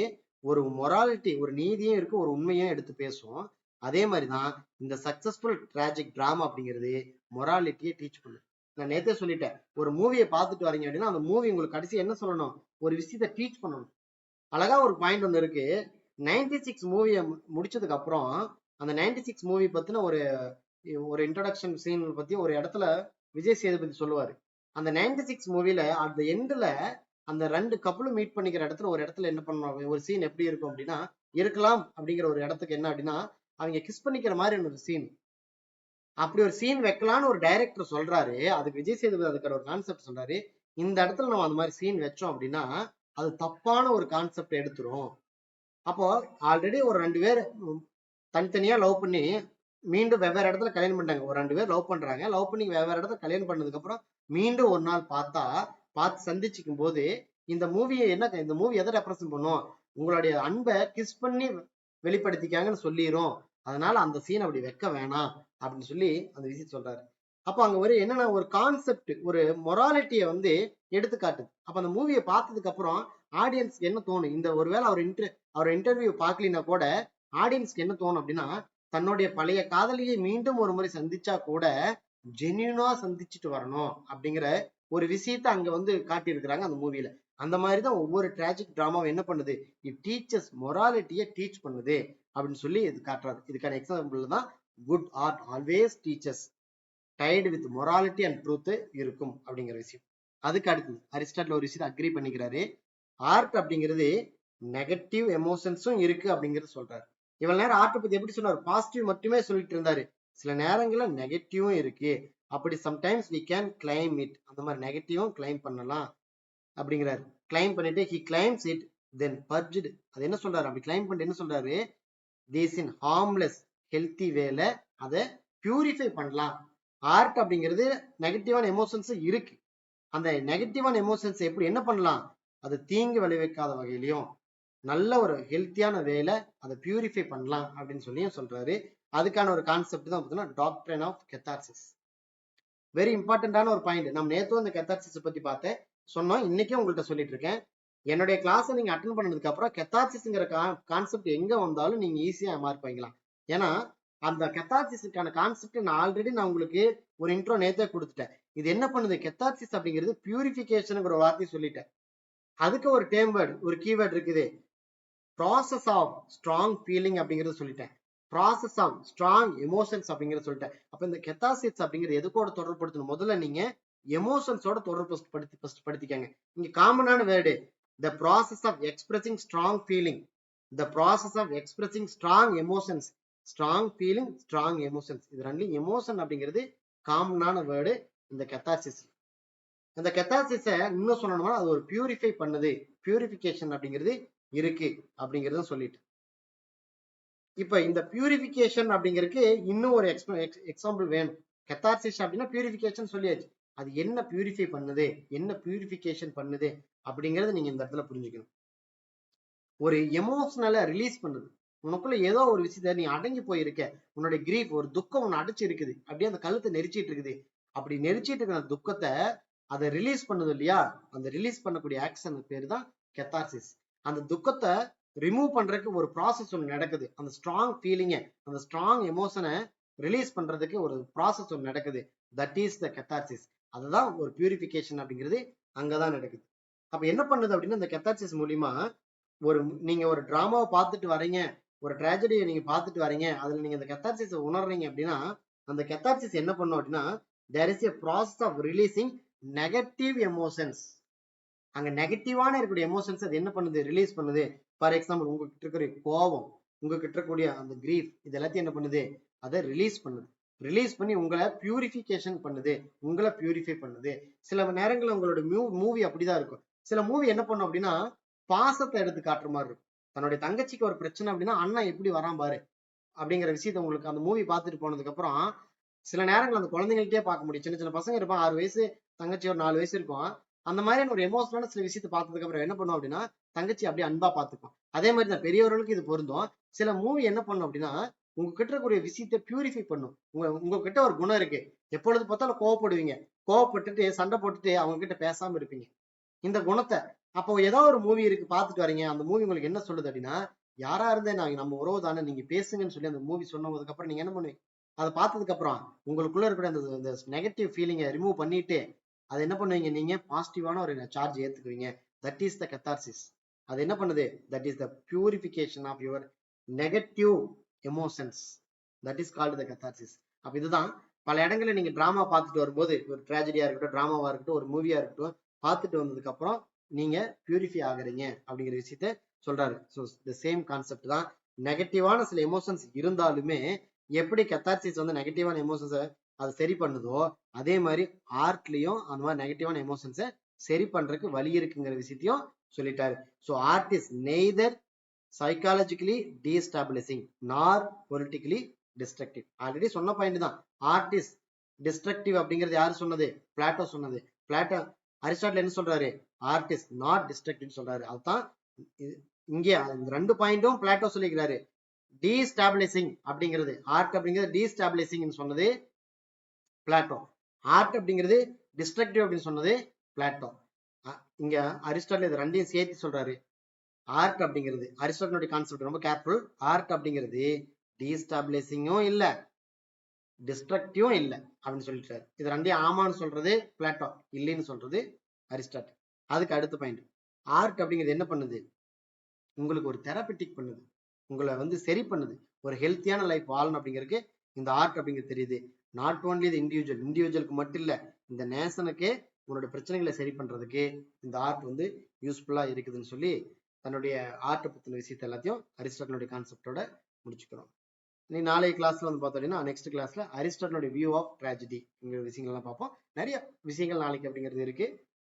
ஒரு மொராலிட்டி, ஒரு நீதியும் இருக்கு, ஒரு உண்மையும் எடுத்து பேசும். அதே மாதிரிதான் இந்த சக்சஸ்ஃபுல் டிராஜிக் டிராமா அப்படிங்கிறது மொராலிட்டியை டீச் பண்ணுது. நான் நேத்தே சொல்லிட்டேன், ஒரு மூவியை பார்த்துட்டு வரீங்க அப்படின்னா அந்த மூவி உங்களுக்கு கடைசி என்ன சொல்லணும்? ஒரு விஷயத்தை டீச் பண்ணணும். அழகா ஒரு பாயிண்ட் ஒன்று இருக்கு. 96 மூவியை முடிச்சதுக்கு அப்புறம் அந்த 96 மூவி பத்தின ஒரு இன்ட்ரோடக்ஷன் சீன் பத்தி ஒரு இடத்துல விஜய் சேதுபதி சொல்லுவாரு. அந்த 96 மூவில அந்த எண்ட்ல அந்த ரெண்டு கப்பலும் மீட் பண்ணிக்கிற இடத்துல ஒரு இடத்துல என்ன பண்ணுவாங்க, ஒரு சீன் எப்படி இருக்கும் அப்படின்னா, இருக்கலாம் அப்படிங்கிற ஒரு இடத்துக்கு என்ன அப்படின்னா அவங்க கிஸ் பண்ணிக்கிற மாதிரி ஒரு சீன். அப்படி ஒரு சீன் வைக்கலான்னு ஒரு டைரக்டர் சொல்றாரு. அதுக்கு விஜய் சேதுபதி அதுக்கு ஒரு கான்செப்ட் சொல்றாரு. இந்த இடத்துல நம்ம அந்த மாதிரி சீன் வச்சோம் அப்படின்னா அது தப்பான ஒரு கான்செப்ட் எடுத்துரும். அப்போ ஆல்ரெடி ஒரு 2 பேர் தனித்தனியா லவ் பண்ணி மீண்டும் வெவ்வேறு இடத்துல கல்யாணம் பண்ணிட்டாங்க. ஒரு 2 பேர் லவ் பண்றாங்க. லவ் பண்ணி வெவ்வேறு இடத்துல கல்யாணம் பண்ணதுக்கு அப்புறம் மீண்டும் ஒரு நாள் பார்த்து சந்திச்சுக்கும் போது இந்த மூவியை இந்த மூவி எதை ரெப்ரசென்ட் பண்ணும்? உங்களுடைய அன்பை கிஸ் பண்ணி வெளிப்படுத்திக்காங்கன்னு சொல்லிரும். அதனால அந்த சீன் அப்படி வைக்க வேணாம் அப்படின்னு சொல்லி அந்த விஷயம் சொல்றாரு. அப்ப அங்க ஒரு என்னன்னா ஒரு கான்செப்ட், ஒரு மொராலிட்டியை வந்து எடுத்துக்காட்டுது. அப்ப அந்த மூவியை பார்த்ததுக்கு அப்புறம் ஆடியன்ஸ்க்கு என்ன தோணும்? இந்த ஒருவேளை அவர் இன்டர்வியூ பார்க்கலினா கூட ஆடியன்ஸ்க்கு என்ன தோணும் அப்படின்னா, தன்னுடைய பழைய காதலியை மீண்டும் ஒரு முறை சந்திச்சா கூட ஜென்யூனா சந்திச்சுட்டு வரணும் அப்படிங்கிற ஒரு விஷயத்த அங்க வந்து காட்டியிருக்கிறாங்க அந்த மூவில. அந்த மாதிரிதான் ஒவ்வொரு டிராஜிக் டிராமாவும் என்ன பண்ணுது? இட் டீச்சர்ஸ் மொராலிட்டியை டீச் பண்ணுது அப்படின்னு சொல்லி இது காட்டுறாரு. இதுக்கான எக்ஸாம்பிள் தான் good art always teachers tied with morality and truth இருக்கும் அப்படிங்கிற விஷயம். அதுக்கு அடுத்தது அரிஸ்டாட்டில் ஒரு விஷயத்தை அக்ரி பண்ணிக்கிறாரு. ஆர்ட் அப்படிங்கிறது நெகட்டிவ் எமோஷன்ஸும் இருக்கு அப்படிங்கிறது சொல்றாரு. இவ்வளவு நேரம் ஆர்ட் பத்தி எப்படி சொன்னாரு? பாசிட்டிவ் மட்டுமே சொல்லிட்டு இருந்தாரு. சில நேரங்கள்ல நெகட்டிவும் இருக்கு. அப்படி sometimes we can claim it. அந்த மாதிரி நெகட்டிவும் கிளைம் பண்ணலாம் அப்படிங்கிறாரு. கிளைம் பண்ணிட்டு he claims it then purged. அது என்ன சொல்றாரு? அப்படி கிளைம் பண்ணிட்டு என்ன சொல்றாரு? this in harmless healthy வேல அதை பியூரிஃபை பண்ணலாம். ஆர்ட் அப்படிங்கிறது நெகட்டிவான எமோஷன்ஸ் இருக்கு. அந்த நெகட்டிவான எமோஷன்ஸ் எப்படி என்ன பண்ணலாம்? அது தீங்கு விளைவிக்காத வகையிலையும் நல்ல ஒரு ஹெல்த்தியான வேலை அதை பியூரிஃபை பண்ணலாம் அப்படின்னு சொல்லியும் சொல்றாரு. அதுக்கான ஒரு கான்செப்ட் தான் பார்த்தீங்கன்னா டாக்ட்ரின் ஆஃப் கெத்தார்சிஸ். வெரி இம்பார்ட்டன்டான ஒரு பாயிண்ட். நம்ம நேத்தும் இந்த கெத்தார்சிஸ் பத்தி பார்த்தேன் சொன்னோம், இன்னைக்கும் உங்கள்கிட்ட சொல்லிட்டு இருக்கேன். என்னுடைய கிளாஸை நீங்க அட்டன் பண்ணதுக்கு அப்புறம் கெத்தார்சிஸ்ங்கிற கான்செப்ட் எங்க வந்தாலும் நீங்க ஈஸியா மார்க் வாங்கிக்கலாம். ஏன்னா அந்த கெத்தார்சிஸ்க்கான கான்செப்ட் நான் உங்களுக்கு ஒரு இன்ட்ரோ நேத்தே கொடுத்துட்டேன். இது என்ன பண்ணுது? கெத்தார்சிஸ் அப்படிங்கிறது பியூரிஃபிகேஷனுங்கிற வார்த்தை சொல்லிட்டேன். அதுக்கு ஒரு டேர்ம் வேர்டு, ஒரு கீவேர்டு இருக்குது. ப்ராசஸ் ஆஃப் ஸ்ட்ராங் ஃபீலிங் அப்படிங்கிறது சொல்லிட்டேன். ப்ராசஸ் ஆஃப் ஸ்ட்ராங் எமோஷன்ஸ் அப்படிங்கிறது சொல்லிட்டேன். அப்ப இந்த கெத்தார்சிஸ் அப்படிங்கிறது எதுக்கோட தொடர்புபடுத்தணும்? முதல்ல நீங்க எமோஷன்ஸோட தொடர்புபடுத்திக்கங்க. இங்க காமனான word the process of expressing strong feeling, the process of expressing strong emotions, strong feeling, strong emotions. இது ரெண்டு எமோஷன் அப்படிங்கிறது காமனான வேர்டு இந்த கெத்தார்சிஸ். அந்த கெத்தார்சிஸ இன்னும் சொல்லணும்னா அது ஒரு பியூரிஃபை பண்ணுது, பியூரிஃபிகேஷன் அப்படிங்கிறது இருக்கு அப்படிங்கறத சொல்லிட்டு, இப்ப இந்த பியூரிஃபிகேஷன் அப்படிங்கிறதுக்கு இன்னும் ஒரு எக்ஸாம்பிள் வேணும். கெத்தார்சிஸ் அப்படின்னா பியூரிஃபிகேஷன் சொல்லியாச்சு. அது என்ன பியூரிஃபை பண்ணுது, என்ன பியூரிஃபிகேஷன் பண்ணுது அப்படிங்கறது நீங்க இந்த இடத்துல புரிஞ்சுக்கணும். ஒரு எமோஷனலை ரிலீஸ் பண்ணுது. உனக்குள்ள ஏதோ ஒரு விஷயத்த நீ அடங்கி போயிருக்க, உன்னுடைய கிரீஃப், ஒரு துக்கம் உன்னை அடிச்சு இருக்குது, அப்படியே அந்த கழுத்தை நெரிச்சிட்டு இருக்குது. அப்படி நெரிச்சிட்டு இருக்கிற துக்கத்தை அதை ரிலீஸ் பண்ணுது இல்லையா? அந்த ரிலீஸ் பண்ணக்கூடிய ஆக்ஷன் பேரு தான் கெத்தார்சிஸ். அந்த துக்கத்தை ரிமூவ் பண்றதுக்கு ஒரு ப்ராசஸ் ஒன்று நடக்குது. அந்த ஸ்ட்ராங் ஃபீலிங்கை, அந்த ஸ்ட்ராங் எமோஷனை ரிலீஸ் பண்றதுக்கு ஒரு ப்ராசஸ் ஒன்று நடக்குது. தட் இஸ் த கெத்தார்சிஸ். அதுதான் ஒரு பியூரிஃபிகேஷன் அப்படிங்கிறது அங்கதான் நடக்குது. அப்ப என்ன பண்ணுது அப்படின்னா, இந்த கெத்தார்சிஸ் மூலியமா நீங்க ஒரு டிராமாவை பார்த்துட்டு வரீங்க, ஒரு ட்ராஜடியை நீங்க பார்த்துட்டு வரீங்க, அதுல நீங்க இந்த கெத்தார்சிஸ் உணர்றீங்க அப்படின்னா, அந்த கெத்தார்சிஸ் என்ன பண்ணும் அப்படின்னா, there is a process of releasing negative emotions. அங்க நெகட்டிவான இருக்கக்கூடிய எமோஷன்ஸ் அது என்ன பண்ணுது, ரிலீஸ் பண்ணுது. ஃபார் எக்ஸாம்பிள், உங்ககிட்ட இருக்கிற கோபம், உங்ககிட்ட இருக்கக்கூடிய அந்த கிரீஃப், இது எல்லாத்தையும் என்ன பண்ணுது, அதை ரிலீஸ் பண்ணுது. ரிலீஸ் பண்ணி உங்களை பியூரிஃபிகேஷன் பண்ணுது, உங்களை பியூரிஃபை பண்ணுது. சில நேரங்கள்ல உங்களோட மூவி அப்படிதான் இருக்கும். சில மூவி என்ன பண்ணும் அப்படின்னா, பாசத்தை எடுத்து காட்டுற மாதிரி இருக்கும். தன்னுடைய தங்கச்சிக்கு ஒரு பிரச்சனை அப்படின்னா, அண்ணன் எப்படி வரான் பாரு அப்படிங்கிற விஷயத்த உங்களுக்கு அந்த மூவி பார்த்துட்டு போனதுக்கு அப்புறம் சில நேரங்கள் அந்த குழந்தைங்கள்ட்டே பார்க்க முடியும். சின்ன சின்ன பசங்க இருப்பான், 6 வயசு, தங்கச்சி ஒரு 4 வயசு இருக்கும். அந்த மாதிரியான ஒரு எமோஷனலான சில விஷயத்தை பார்த்ததுக்கு அப்புறம் என்ன பண்ணும் அப்படின்னா, தங்கச்சி அப்படியே அன்பா பார்த்துக்கும். அதே மாதிரி தான் பெரியவர்களுக்கு இது பொருந்தும். சில மூவி என்ன பண்ணும் அப்படின்னா, உங்ககிட்ட இருக்கக்கூடிய விஷயத்தை பியூரிஃபை பண்ணும். உங்ககிட்ட ஒரு குணம் இருக்கு, எப்பொழுது பார்த்தாலும் கோவப்படுவீங்க, கோவப்பட்டுட்டு சண்டை போட்டுட்டு அவங்க கிட்ட பேசாம இருப்பீங்க. இந்த குணத்தை அப்போ ஏதோ ஒரு மூவி இருக்கு பார்த்துட்டு வரீங்க, அந்த மூவி உங்களுக்கு என்ன சொல்லுது அப்படின்னா, யாரா இருந்தே நம்ம உறவு தானே, நீங்க பேசுங்கன்னு சொல்லி அந்த மூவி சொன்னதுக்கு அப்புறம் நீங்க என்ன பண்ணுவீங்க, அதை பார்த்ததுக்கு அப்புறம் உங்களுக்குள்ள இருக்கிற அந்த நெகட்டிவ் ஃபீலிங்கை ரிமூவ் பண்ணிட்டு அது என்ன பண்ணுவீங்க, நீங்க பாசிட்டிவான ஒரு சார்ஜ் ஏத்துக்குவீங்க. That is the catharsis. அது என்ன பண்ணுது, that is the purification of your negative emotions. That is called the catharsis. அப்ப இதுதான் பல இடங்கள்ல நீங்க டிராமா பார்த்துட்டு வரும்போது, ஒரு ட்ராஜடியா இருக்கட்டும், டிராமாவா இருக்கட்டும், ஒரு மூவியா இருக்கட்டும், பார்த்துட்டு வந்ததுக்கு அப்புறம் நீங்க பியூரிஃபை ஆகுறீங்க அப்படிங்கிற விஷயத்த சொல்றாரு. ஸோ த சேம் கான்செப்ட் தான். நெகட்டிவான சில எமோஷன்ஸ் இருந்தாலுமே எப்படி கத்தார்சிஸ் வந்து நெகட்டிவான எமோஷன்ஸை அது சரி பண்ணுதோ, அதே மாதிரி ஆர்ட்லயும் அந்த மாதிரி நெகட்டிவான எமோஷன்ஸை சரி பண்றதுக்கு வழி இருக்குங்கிற விஷயத்தையும் சொல்லிட்டாரு. So art is neither psychologically destabilizing nor politically destructive. Already சொன்ன பாயிண்ட் தான். ஆர்ட் இஸ் டிஸ்ட்ரக்டிவ் அப்படிங்கிறது யாரு சொன்னது, பிளாட்டோ சொன்னது. பிளாட்டோ அரிஸ்டாட்டில் என்ன சொல்றாரு, ஆர்ட் இஸ் நாட் டிஸ்ட்ரக்டிவ் சொல்றாரு. அதுதான் இங்கே இந்த 2 பாயிண்டும் பிளாட்டோ சொல்லிக்கிறாரு. டீஸ்டாபிளைசிங் அப்படிங்கிறது, ஆர்ட் அப்படிங்கிறது டீஸ்டாபிளைசிங் சொன்னது பிளாட்டோ, ஆர்ட் அப்படிங்கிறது டிஸ்ட்ரக்டிவ் அப்படின்னு சொன்னது பிளாட்டோ. இங்க அரிஸ்டாட்டில் இது ரெண்டையும் சேர்த்து சொல்றாரு. ஆர்ட் அப்படிங்கிறது, அரிஸ்டாட்டிலுடைய கான்செப்ட் ரொம்ப கேர்ஃபுல், ஆர்ட் அப்படிங்கிறது டீஸ்டாபிளைசிங்கும் இல்ல, டிஸ்ட்ரக்டிவும் இல்லை அப்படின்னு சொல்லிட்டாரு. இது ரெண்டையும் ஆமான்னு சொல்றது பிளாட்டோ, இல்லைன்னு சொல்றது அரிஸ்டாட்டில். அதுக்கு அடுத்த பாயிண்ட், ஆர்ட் அப்படிங்கிறது என்ன பண்ணுது, உங்களுக்கு ஒரு தெரபிட்டிக் பண்ணுது, உங்களை வந்து சரி பண்ணுது, ஒரு ஹெல்த்தியான லைஃப் வாழணும் அப்படிங்கிறதுக்கு இந்த ஆர்ட் அப்படிங்கிறது தெரியுது. நாட் ஓன்லி தி இண்டிவிஜுவலுக்கு மட்டும் இல்ல, இந்த நேஷனுக்கே உன்னோட பிரச்சனைகளை சரி பண்றதுக்கு இந்த ஆர்ட் வந்து யூஸ்ஃபுல்லா இருக்குதுன்னு சொல்லி தன்னுடைய ஆர்ட்டை பத்தின விஷயத்த எல்லாத்தையும் அரிஸ்டாட்டிலுடைய கான்செப்டோட முடிச்சுக்கிறோம். நீ நாளைய கிளாஸ்ல வந்து பார்த்தோம்னா, நெக்ஸ்ட் கிளாஸ்ல அரிஸ்டாட்டிலுடைய வியூ ஆஃப் ட்ராஜடி விஷயங்கள்லாம் பார்ப்போம். நிறைய விஷயங்கள் நாளைக்கு அப்படிங்கிறது இருக்கு.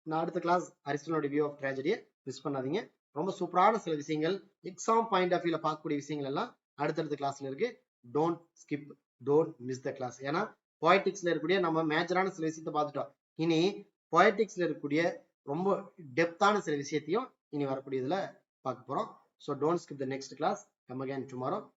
நான் அடுத்த கிளாஸ் அரிஸ்டாட்டிலுடைய வியூ ஆஃப் ட்ராஜடியை மிஸ் பண்ணாதீங்க. ரொம்ப சூப்பரான சில விஷயங்கள், எக்ஸாம் பாயிண்ட் ஆஃப் வியூல பார்க்கக்கூடிய விஷயங்கள் எல்லாம் அடுத்தடுத்த கிளாஸ்ல இருக்கு. Don't skip, don't miss the class. ஏன்னா பொயட்டிக்ஸ்ல இருக்கக்கூடிய நம்ம மேஜரான சில விஷயத்த பார்த்துட்டோம். இனி பொயட்டிக்ஸ்ல இருக்கக்கூடிய ரொம்ப டெப்தான சில விஷயத்தையும் இனி வரக்கூடிய இதுல பார்க்க போறோம். So don't skip the next class. Come again tomorrow.